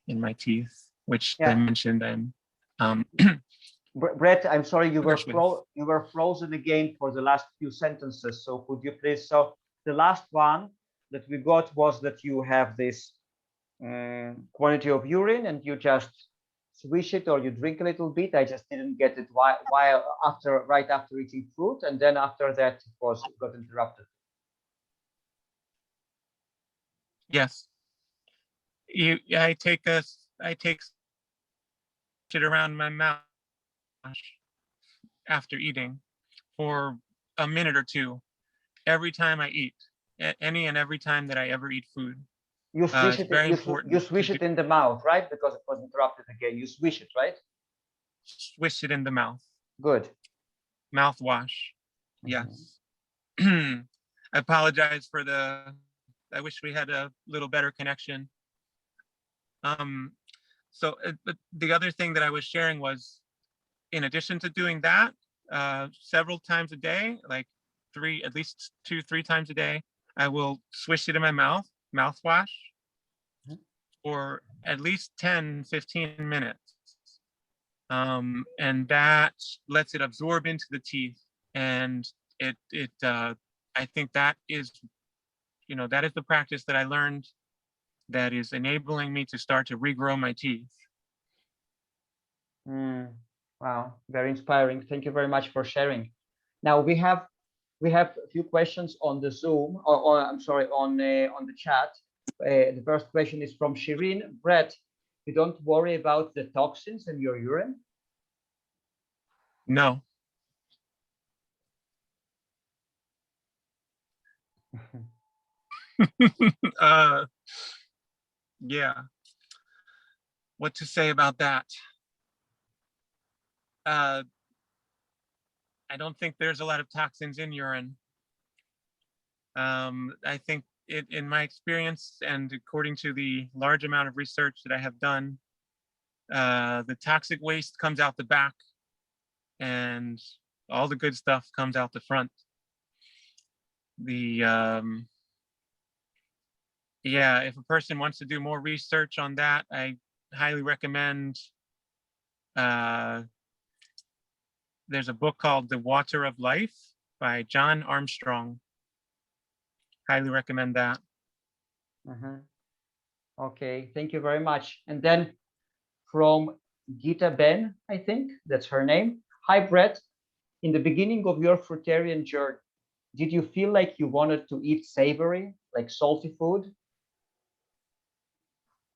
Speaker 2: in my teeth, which I mentioned I'm
Speaker 1: Bret, I'm sorry, you were frozen again for the last few sentences. So could you please? So the last one that we got was that you have this quantity of urine and you just swish it, or you drink a little bit. I just didn't get it. Why right after eating fruit, and then after that it got interrupted.
Speaker 2: Yes. I take it around my mouth after eating for a minute or two every time I eat, any and every time that I ever eat food.
Speaker 1: You swish it.
Speaker 2: Very important.
Speaker 1: You swish it in the mouth, right? Because it was interrupted again. You swish it, right?
Speaker 2: Swish it in the mouth.
Speaker 1: Good.
Speaker 2: Mouthwash. Yes. I apologize for I wish we had a little better connection. So the other thing that I was sharing was, in addition to doing that, several times a day, like at least 2-3 times a day, I will swish it in my mouthwash, for at least 10-15 minutes. And that lets it absorb into the teeth. And I think that is, that is the practice that I learned that is enabling me to start to regrow my teeth.
Speaker 1: Wow, very inspiring. Thank you very much for sharing. Now we have a few questions on the Zoom, or I'm sorry, on the chat. The first question is from Shireen. Bret, you don't worry about the toxins in your urine?
Speaker 2: No. Yeah. What to say about that? I don't think there's a lot of toxins in urine. I think in my experience and according to the large amount of research that I have done, the toxic waste comes out the back and all the good stuff comes out the front. Yeah, if a person wants to do more research on that, I highly recommend, there's a book called The Water of Life by John Armstrong. Highly recommend that.
Speaker 1: Okay, thank you very much. And then from Gita Ben, I think that's her name. Hi, Bret. In the beginning of your fruitarian journey, did you feel like you wanted to eat savory, like salty food?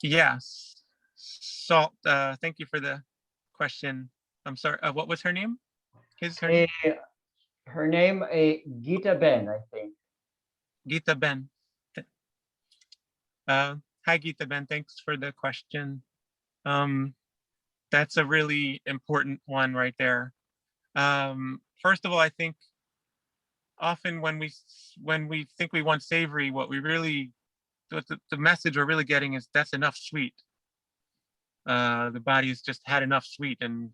Speaker 2: Yes. Salt. Thank you for the question. I'm sorry. What was her name? Her name?
Speaker 1: Her name, Gita Ben, I think.
Speaker 2: Gita Ben. Hi, Gita Ben. Thanks for the question. That's a really important one right there. First of all, I think often when we think we want savory, what the message we're really getting is that's enough sweet. The body has just had enough sweet, and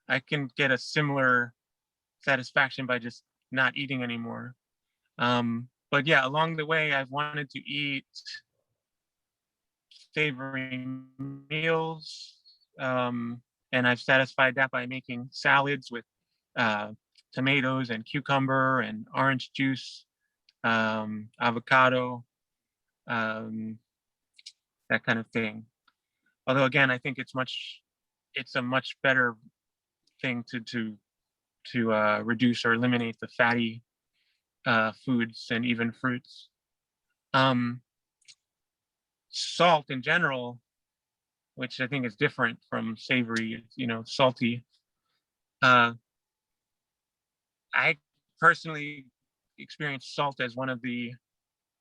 Speaker 2: I can get a similar satisfaction by just not eating anymore. But yeah, along the way, I've wanted to eat savory meals, and I've satisfied that by making salads with tomatoes and cucumber and orange juice, avocado, that kind of thing. Although again, I think it's a much better thing to reduce or eliminate the fatty foods and even fruits. Salt in general, which I think is different from savory, salty. I personally experience salt as one of the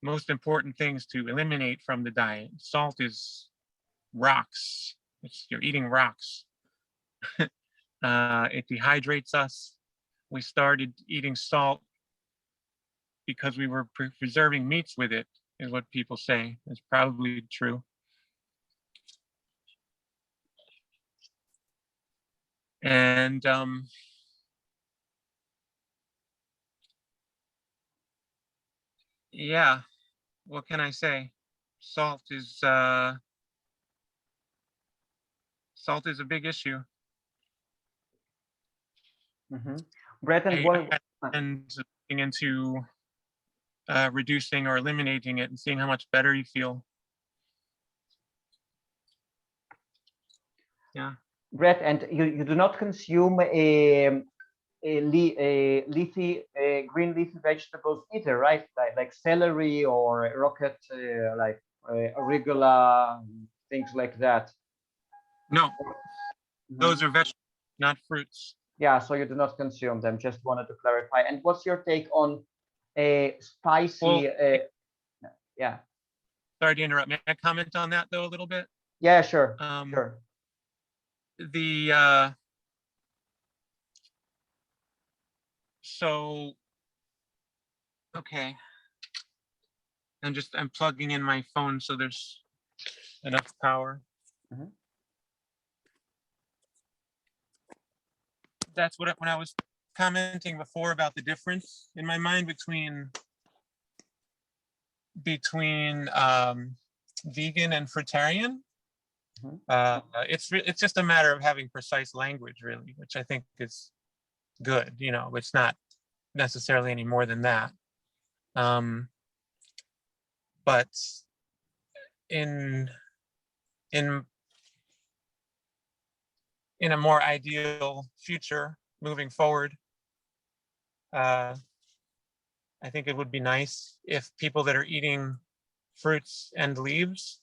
Speaker 2: most important things to eliminate from the diet. Salt is rocks. You're eating rocks. It dehydrates us. We started eating salt because we were preserving meats with it, is what people say. It's probably true. And yeah, what can I say? Salt is a big issue.
Speaker 1: Bret, and
Speaker 2: looking into reducing or eliminating it and seeing how much better you feel. Yeah.
Speaker 1: Bret, and you do not consume leafy green leafy vegetables either, right? Like celery or rocket, like arugula, things like that.
Speaker 2: No, those are vegetables, not fruits.
Speaker 1: Yeah, so you do not consume them. Just wanted to clarify. And what's your take on spicy? Yeah.
Speaker 2: Sorry to interrupt. May I comment on that though a little bit?
Speaker 1: Yeah, sure. Sure.
Speaker 2: So, okay. I'm plugging in my phone so there's enough power. That's when I was commenting before about the difference in my mind between vegan and fruitarian. It's just a matter of having precise language, really, which I think is good. It's not necessarily any more than that. But in a more ideal future moving forward, I think it would be nice if people that are eating fruits and leaves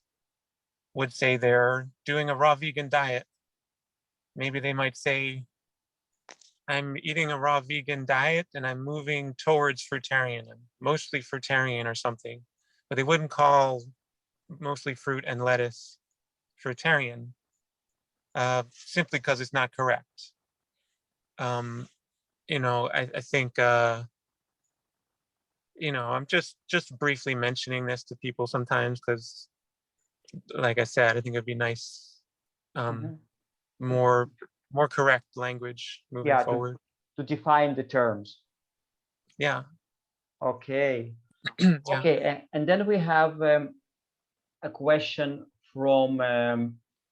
Speaker 2: would say they're doing a raw vegan diet. Maybe they might say, I'm eating a raw vegan diet and I'm moving towards fruitarian, mostly fruitarian or something. but they wouldn't call mostly fruit and lettuce fruitarian, simply because it's not correct. You know, I think, you know, I'm just briefly mentioning this to people sometimes because, like I said, I think it'd be nice, more correct language moving forward.
Speaker 1: To define the terms.
Speaker 2: Yeah.
Speaker 1: Okay.
Speaker 2: Yeah.
Speaker 1: Okay, and then we have a question from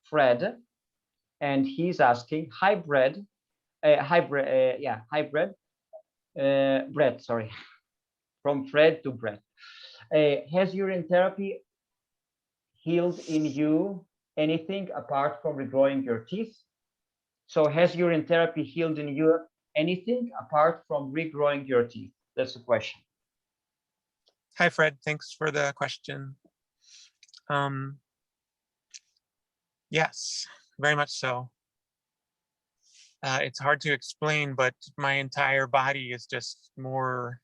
Speaker 1: Fred, and he's asking, hi Bret, Bret, sorry, from Fred to Bret. Has urine therapy healed in you anything apart from regrowing your teeth? So has urine therapy healed in you anything apart from regrowing your teeth? That's the question.
Speaker 2: Hi, Fred. Thanks for the question. Yes, very much so. It's hard to explain, but my entire body is just more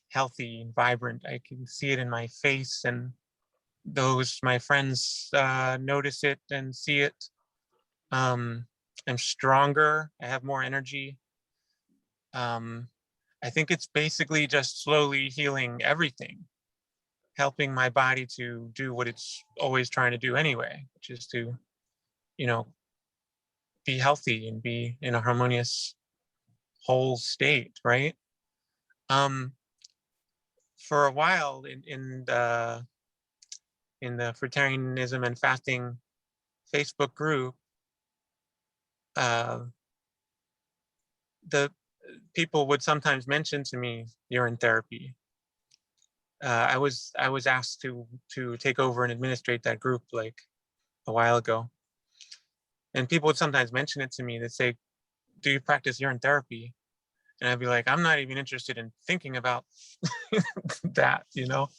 Speaker 2: healthy and vibrant. I can see it in my face, and those my friends notice it and see it. I'm stronger. I have more energy. I think it's basically just slowly healing everything, helping my body to do what it's always trying to do anyway, which is to, you know, be healthy and be in a harmonious whole state, right? For a while in the Fruitarianism and Fasting Facebook group, the people would sometimes mention to me urine therapy. I was asked to take over and administrate that group like a while ago, and people would sometimes mention it to me. They'd say, "Do you practice urine therapy?" And I'd be like, "I'm not even interested in thinking about that," you know.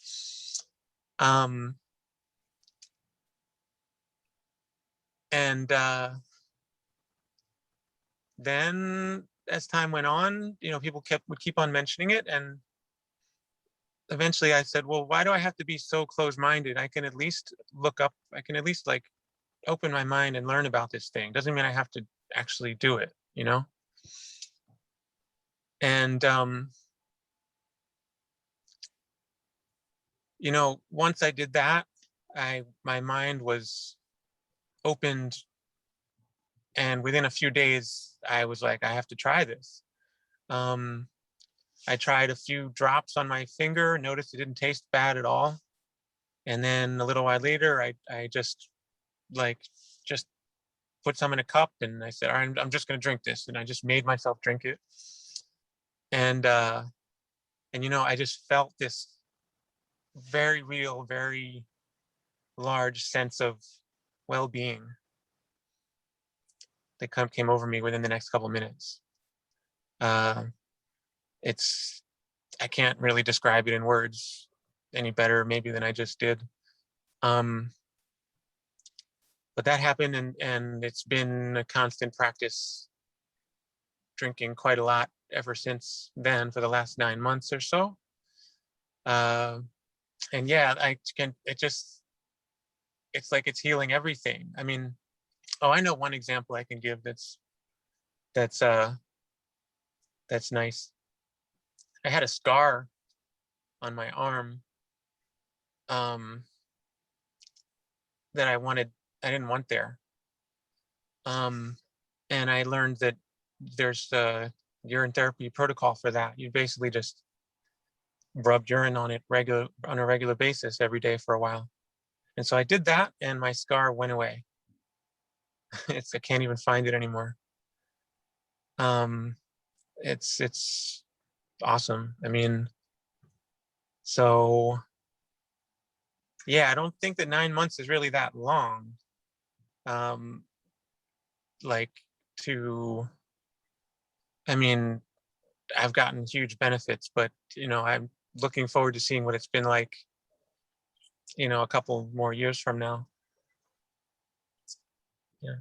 Speaker 2: And then as time went on, you know, people would keep on mentioning it, and eventually I said, well, why do I have to be so close-minded? I can at least look up, I can at least like open my mind and learn about this thing. Doesn't mean I have to actually do it, you know? And you know, once I did that, my mind was opened, and within a few days I was like, I have to try this. I tried a few drops on my finger, noticed it didn't taste bad at all. And then a little while later, I just put some in a cup, and I said, all right, I'm just going to drink this. And I just made myself drink it. And you know, I just felt this very real, very large sense of well-being that came over me within the next couple of minutes. I can't really describe it in words any better maybe than I just did. But that happened, and it's been a constant practice, drinking quite a lot ever since then for the last 9 months or so. And yeah, it's like it's healing everything. I mean, oh, I know one example I can give that's nice. I had a scar on my arm that I didn't want there. And I learned that there's a urine therapy protocol for that. You basically just rub urine on it on a regular basis every day for a while. And so I did that, and my scar went away. I can't even find it anymore. It's awesome. I mean, so yeah, I don't think that 9 months is really that long. Like I mean, I've gotten huge benefits, but you know, I'm looking forward to seeing what it's been like, you know, a couple more years from now. Yeah.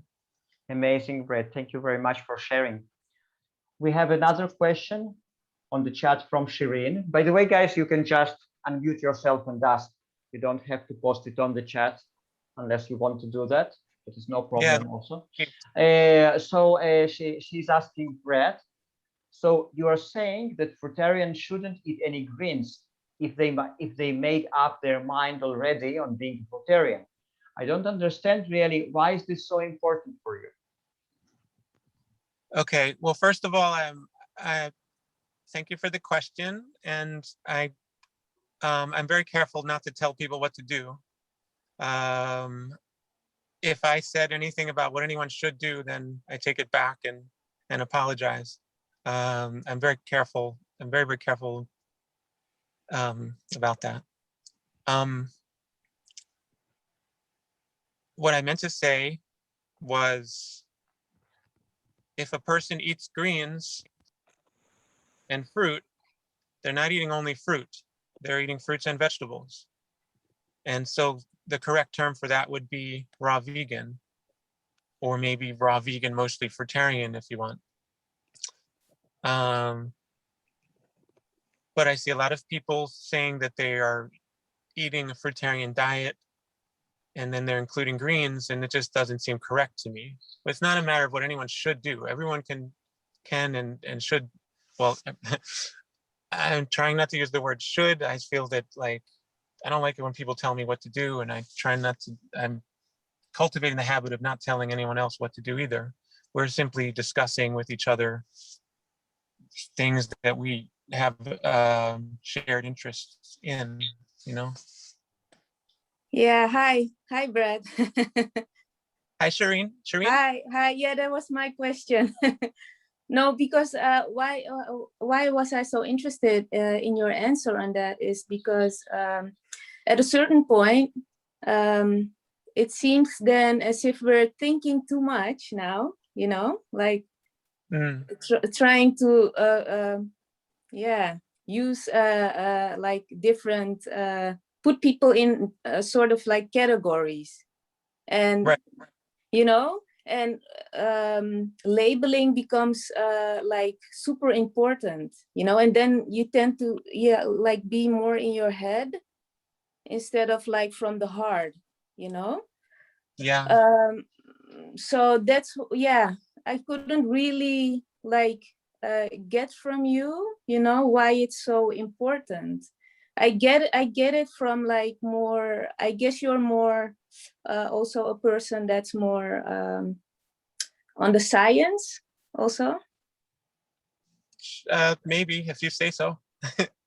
Speaker 1: Amazing, Bret. Thank you very much for sharing. We have another question on the chat from Shireen. By the way, guys, you can just unmute yourself and ask You don't have to post it on the chat unless you want to do that. But it's no problem also. She's asking Bret. So you are saying that fruitarians shouldn't eat any greens if they made up their mind already on being fruitarian. I don't understand really, why is this so important for you?
Speaker 2: Okay, well, first of all, I thank you for the question, and I'm very careful not to tell people what to do. If I said anything about what anyone should do, then I take it back and apologize. I'm very careful. I'm very, very careful about that. What I meant to say was, if a person eats greens and fruit, they're not eating only fruit. They're eating fruits and vegetables. And so the correct term for that would be raw vegan, or maybe raw vegan, mostly fruitarian if you want. But I see a lot of people saying that they are eating a fruitarian diet and then they're including greens, and it just doesn't seem correct to me. But it's not a matter of what anyone should do. Everyone can and should, well, I'm trying not to use the word should. I feel that, like, I don't like it when people tell me what to do, and I try not to. I'm cultivating the habit of not telling anyone else what to do either. We're simply discussing with each other things that we have shared interests in, you know.
Speaker 5: Yeah, hi, Bret.
Speaker 2: Hi, Shireen.
Speaker 5: Hi. Yeah, that was my question. No, because why was I so interested in your answer on that is because at a certain point, it seems then as if we're thinking too much now, you know, like trying to, use like different, put people in sort of like categories. And,
Speaker 2: right.
Speaker 5: You know, and labeling becomes like super important, you know, and then you tend to like be more in your head instead of like from the heart, you know. So that's I couldn't really like get from you, you know, why it's so important. I get it from like more, I guess you're more also a person that's more on the science also.
Speaker 2: Maybe, if you say so.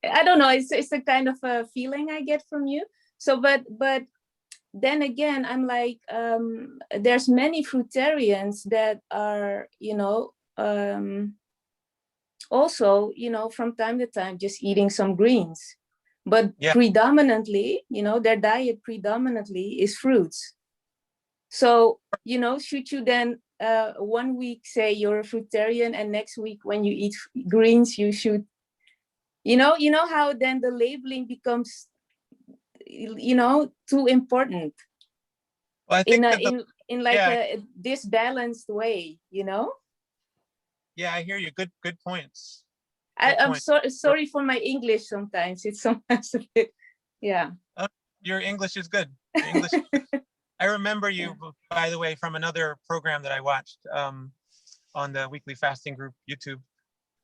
Speaker 5: I don't know, it's a kind of a feeling I get from you. So but then again, I'm like, there's many fruitarians that are, you know, also, you know, from time to time just eating some greens, but predominantly, you know, their diet predominantly is fruits. So, you know, should you then 1 week say you're a fruitarian, and next week when you eat greens, you should, you know how then the labeling becomes, you know, too important.
Speaker 2: Well, I think
Speaker 5: in like a disbalanced way, you know.
Speaker 2: Yeah, I hear you. Good points.
Speaker 5: I'm sorry for my English. Sometimes it's sometimes a bit,
Speaker 2: your English is good. Your English. I remember you, by the way, from another program that I watched on the weekly fasting group YouTube.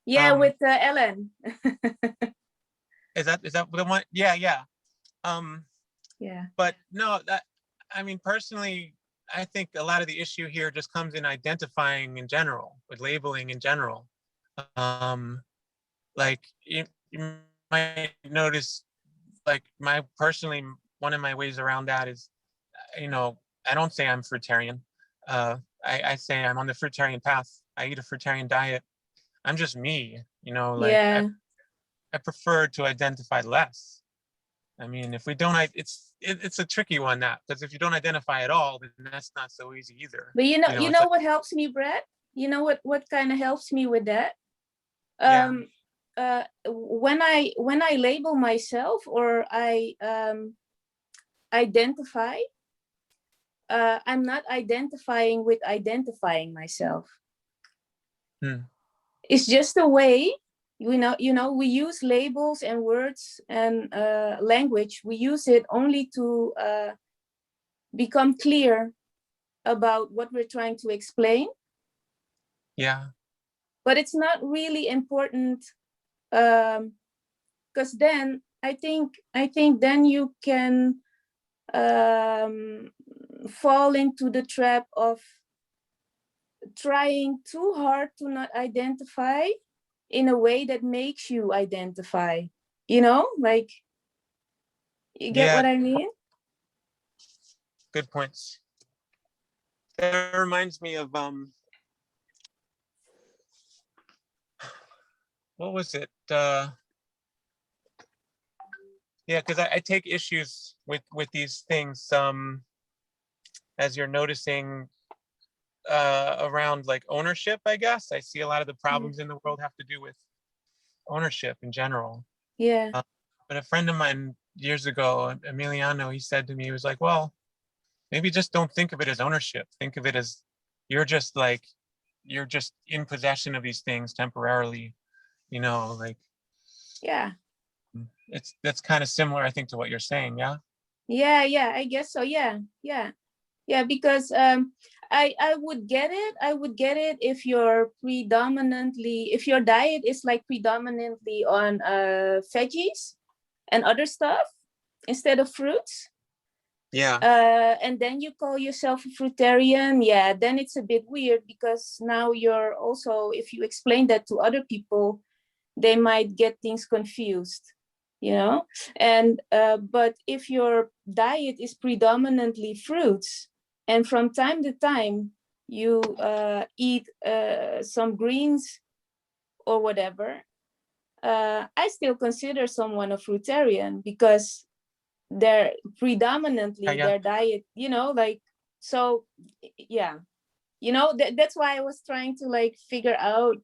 Speaker 5: Yeah, with Ellen.
Speaker 2: Is that the one? Yeah.
Speaker 5: Yeah.
Speaker 2: But no, I mean, personally, I think a lot of the issue here just comes in identifying in general, with labeling in general. Like you might notice, like one of my ways around that is, you know, I don't say I'm fruitarian. I say I'm on the fruitarian path. I eat a fruitarian diet. I'm just me, you know, like I prefer to identify less. I mean, if we don't, it's a tricky one, that, because if you don't identify at all, then that's not so easy either.
Speaker 5: But you know what helps me, Bret? You know what kind of helps me with that? When I label myself or I identify, I'm not identifying with identifying myself. It's just a way, we use labels and words and language. We use it only to become clear about what we're trying to explain.
Speaker 2: Yeah.
Speaker 5: But it's not really important, because then I think then you can fall into the trap of trying too hard to not identify in a way that makes you identify, like, you get
Speaker 2: Yeah.
Speaker 5: what I mean?
Speaker 2: Good points. That reminds me of what was it? Yeah, because I take issues with these things as you're noticing around like ownership, I guess. I see a lot of the problems in the world have to do with ownership in general.
Speaker 5: Yeah.
Speaker 2: But a friend of mine years ago, Emiliano, he said to me, he was like, well, maybe just don't think of it as ownership. Think of it as you're just in possession of these things temporarily, like.
Speaker 5: Yeah.
Speaker 2: That's kind of similar, I think, to what you're saying. Yeah.
Speaker 5: Yeah, I guess so. Yeah, because I would get it if if your diet is like predominantly on veggies and other stuff instead of fruits.
Speaker 2: Yeah.
Speaker 5: And then you call yourself a fruitarian. Yeah, then it's a bit weird, because now you're also, if you explain that to other people, they might get things confused, and but if your diet is predominantly fruits, and from time to time you eat some greens or whatever, I still consider someone a fruitarian, because they're predominantly
Speaker 2: Yeah.
Speaker 5: their diet, like, so yeah, that's why I was trying to like figure out,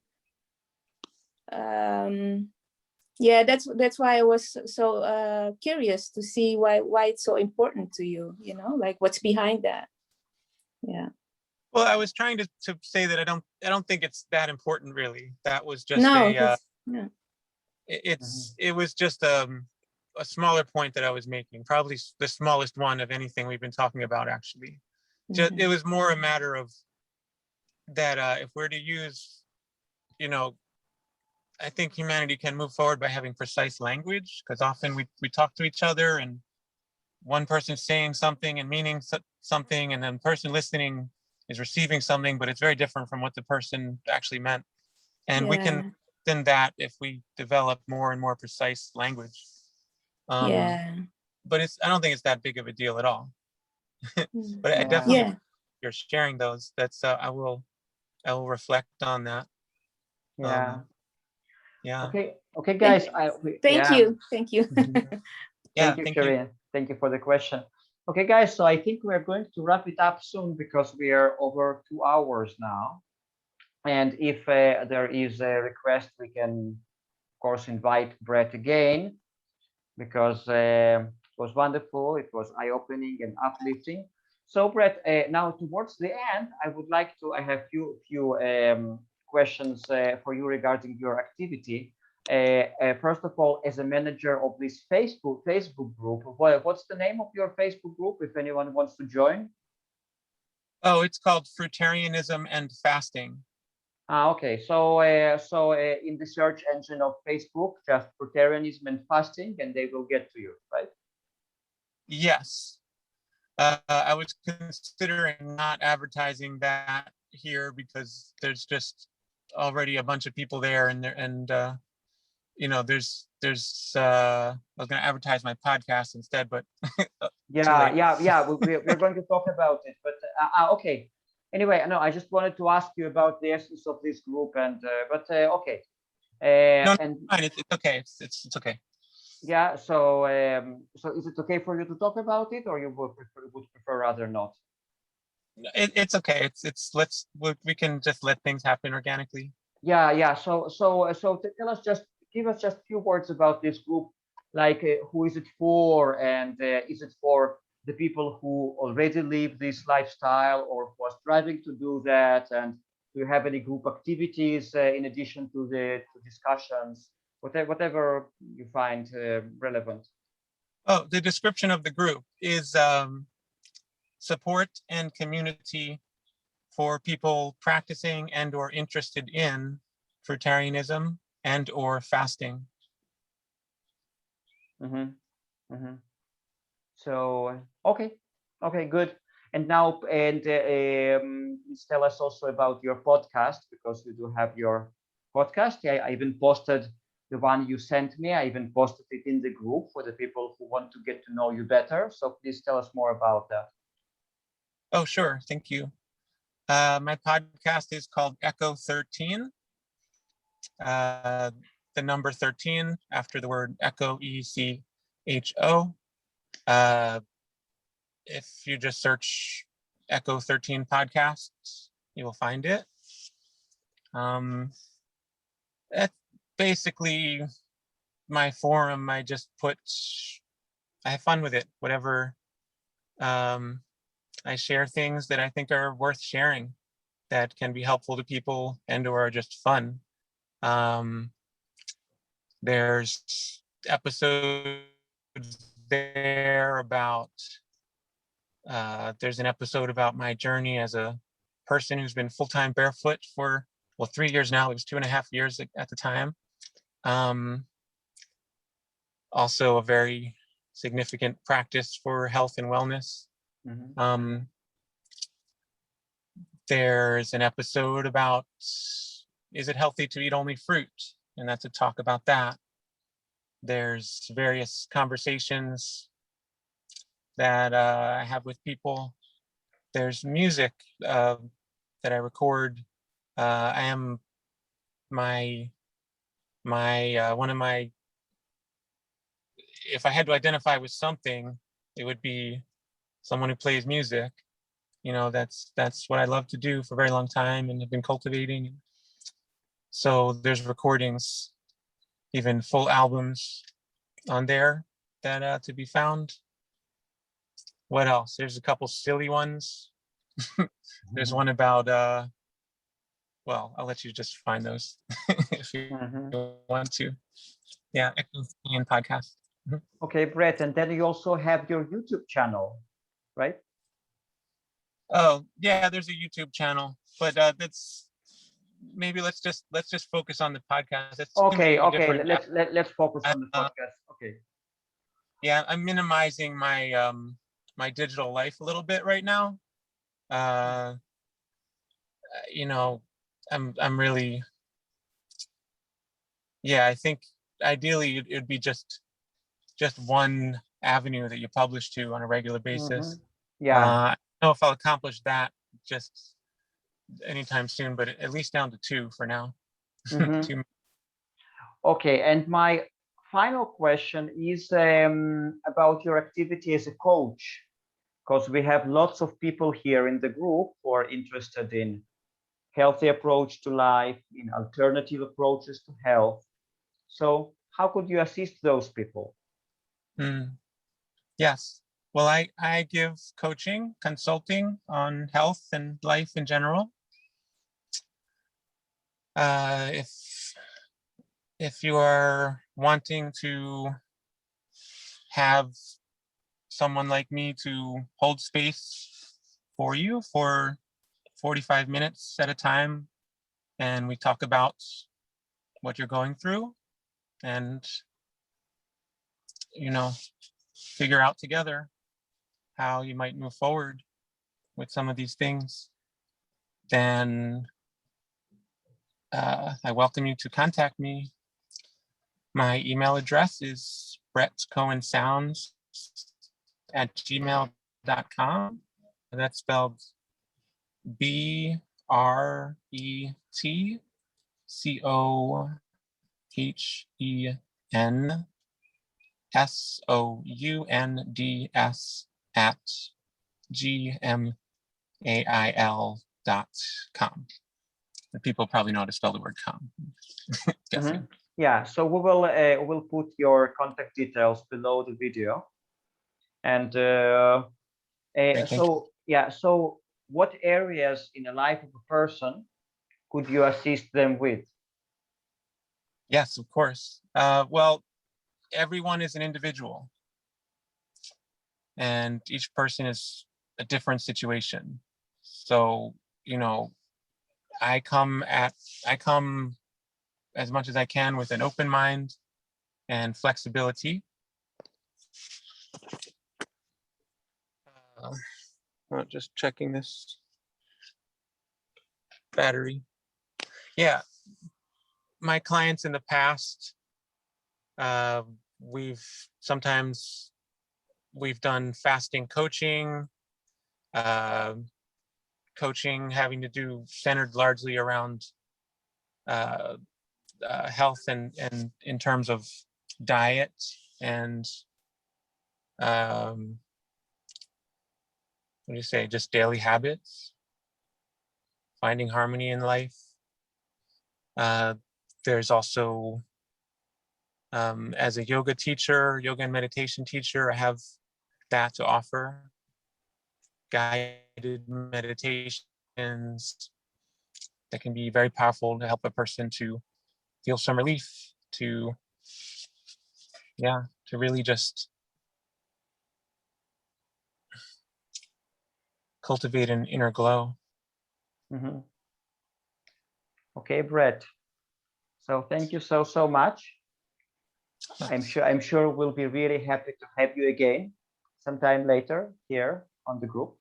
Speaker 5: yeah, that's why I was so curious to see why it's so important to you, like what's behind that. Yeah.
Speaker 2: Well, I was trying to say that I don't think it's that important, really. That was just
Speaker 5: no.
Speaker 2: It was just a smaller point that I was making, probably the smallest one of anything we've been talking about, actually. Just it was more a matter of that if we're to use, I think humanity can move forward by having precise language, because often we talk to each other and one person's saying something and meaning something, and then the person listening is receiving something, but it's very different from what the person actually meant. And we can then that if we develop more and more precise language. But I don't think it's that big of a deal at all. But I definitely, you're sharing those. That's I will reflect on that.
Speaker 1: Yeah.
Speaker 2: Yeah.
Speaker 1: Okay, guys.
Speaker 5: Thank you.
Speaker 1: Yeah, thank you, Shireen. Thank you for the question. Okay, guys. So I think we're going to wrap it up soon, because we are over 2 hours now. And if there is a request, we can, of course, invite Bret again, because it was wonderful. It was eye-opening and uplifting. So, Bret, now towards the end, I have few questions for you regarding your activity. First of all, as a manager of this Facebook group, what's the name of your Facebook group, if anyone wants to join?
Speaker 2: Oh, it's called Fruitarianism and Fasting.
Speaker 1: Okay, so in the search engine of Facebook, just Fruitarianism and Fasting, and they will get to you, right?
Speaker 2: Yes. I was considering not advertising that here, because there's just already a bunch of people there, and there's I was going to advertise my podcast instead, but
Speaker 1: yeah, we're going to talk about it, but okay. Anyway, no, I just wanted to ask you about the essence of this group, and okay.
Speaker 2: No,
Speaker 1: and
Speaker 2: fine. It's okay. It's okay.
Speaker 1: Yeah. So is it okay for you to talk about it, or you would prefer rather not?
Speaker 2: It's okay. We can just let things happen organically.
Speaker 1: Yeah. So tell us, give us just a few words about this group, like who is it for, and is it for the people who already live this lifestyle, or who are striving to do that, and Do you have any group activities in addition to the discussions? Whatever you find relevant.
Speaker 2: Oh, the description of the group is support and community for people practicing and or interested in Fruitarianism and or fasting.
Speaker 1: Mm-hmm. Mm-hmm. So, okay, good. And now, please tell us also about your podcast, because you do have your podcast. I even posted the one you sent me. I even posted it in the group for the people who want to get to know you better. So please tell us more about that.
Speaker 2: Oh, sure. Thank you. My podcast is called Echo 13. The number 13 after the word echo, ECHO. If you just search Echo 13 podcasts, you will find it. That's basically my forum. I just I have fun with it. Whatever. I share things that I think are worth sharing, that can be helpful to people and or are just fun. There's episodes there about, there's an episode about my journey as a person who's been full-time barefoot for, well, 3 years now. It was 2.5 years at the time. Also a very significant practice for health and wellness.
Speaker 1: Mm-hmm.
Speaker 2: There's an episode about, is it healthy to eat only fruit? And that's a talk about that. There's various conversations that I have with people. There's music that I record. I am one of my, if I had to identify with something, it would be someone who plays music. You know, that's what I love to do for a very long time and have been cultivating. So there's recordings, even full albums on there that to be found. What else? There's a couple silly ones. There's one about, well, I'll let you just find those if you want to. Yeah, Echo podcast.
Speaker 1: Okay, Bret, and then you also have your YouTube channel, right?
Speaker 2: Oh, yeah, there's a YouTube channel, but that's, maybe let's just focus on the podcast. That's
Speaker 1: okay.
Speaker 2: different.
Speaker 1: Let's focus on the podcast. Okay.
Speaker 2: Yeah, I'm minimizing my my digital life a little bit right now. You know, I'm really, yeah, I think ideally it'd be just one avenue that you publish to on a regular basis.
Speaker 1: Yeah.
Speaker 2: I don't know if I'll accomplish that just anytime soon, but at least down to 2 for now. 2.
Speaker 1: Okay, and my final question is about your activity as a coach, because we have lots of people here in the group who are interested in healthy approach to life, in alternative approaches to health. So how could you assist those people?
Speaker 2: Yes. Well, I give coaching, consulting on health and life in general. If you are wanting to have someone like me to hold space for you for 45 minutes at a time, and we talk about what you're going through and, you know, figure out together how you might move forward with some of these things, then I welcome you to contact me. My email address is bretcohensounds@gmail.com. That's spelled BRETCOHENSOUNDS@gmail.com. People probably know how to spell the word com. Guessing.
Speaker 1: Yeah, so we will we'll put your contact details below the video. And so yeah, so what areas in the life of a person could you assist them with?
Speaker 2: Yes, of course. Well, everyone is an individual, and each person is a different situation. So, you know, I come as much as I can with an open mind and flexibility. Just checking this battery. Yeah, my clients in the past, we've done fasting coaching, coaching having to do centered largely around health and in terms of diet and what do you say, just daily habits, finding harmony in life. There's also, as a yoga teacher, yoga and meditation teacher, I have that to offer. Guided meditations that can be very powerful to help a person to feel some relief, to really just cultivate an inner glow.
Speaker 1: Mm-hmm. Okay, Bret. So thank you so much. I'm sure we'll be really happy to have you again sometime later here on the group.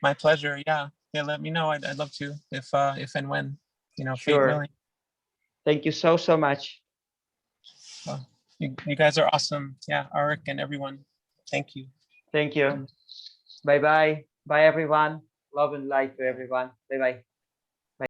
Speaker 2: My pleasure. Yeah. Let me know. I'd love to, if and when, fate
Speaker 1: Sure.
Speaker 2: willing.
Speaker 1: Thank you so much.
Speaker 2: Well, you guys are awesome. Yeah, Arik and everyone. Thank you.
Speaker 1: Thank you. Bye bye. Bye everyone. Love and light to everyone. Bye bye.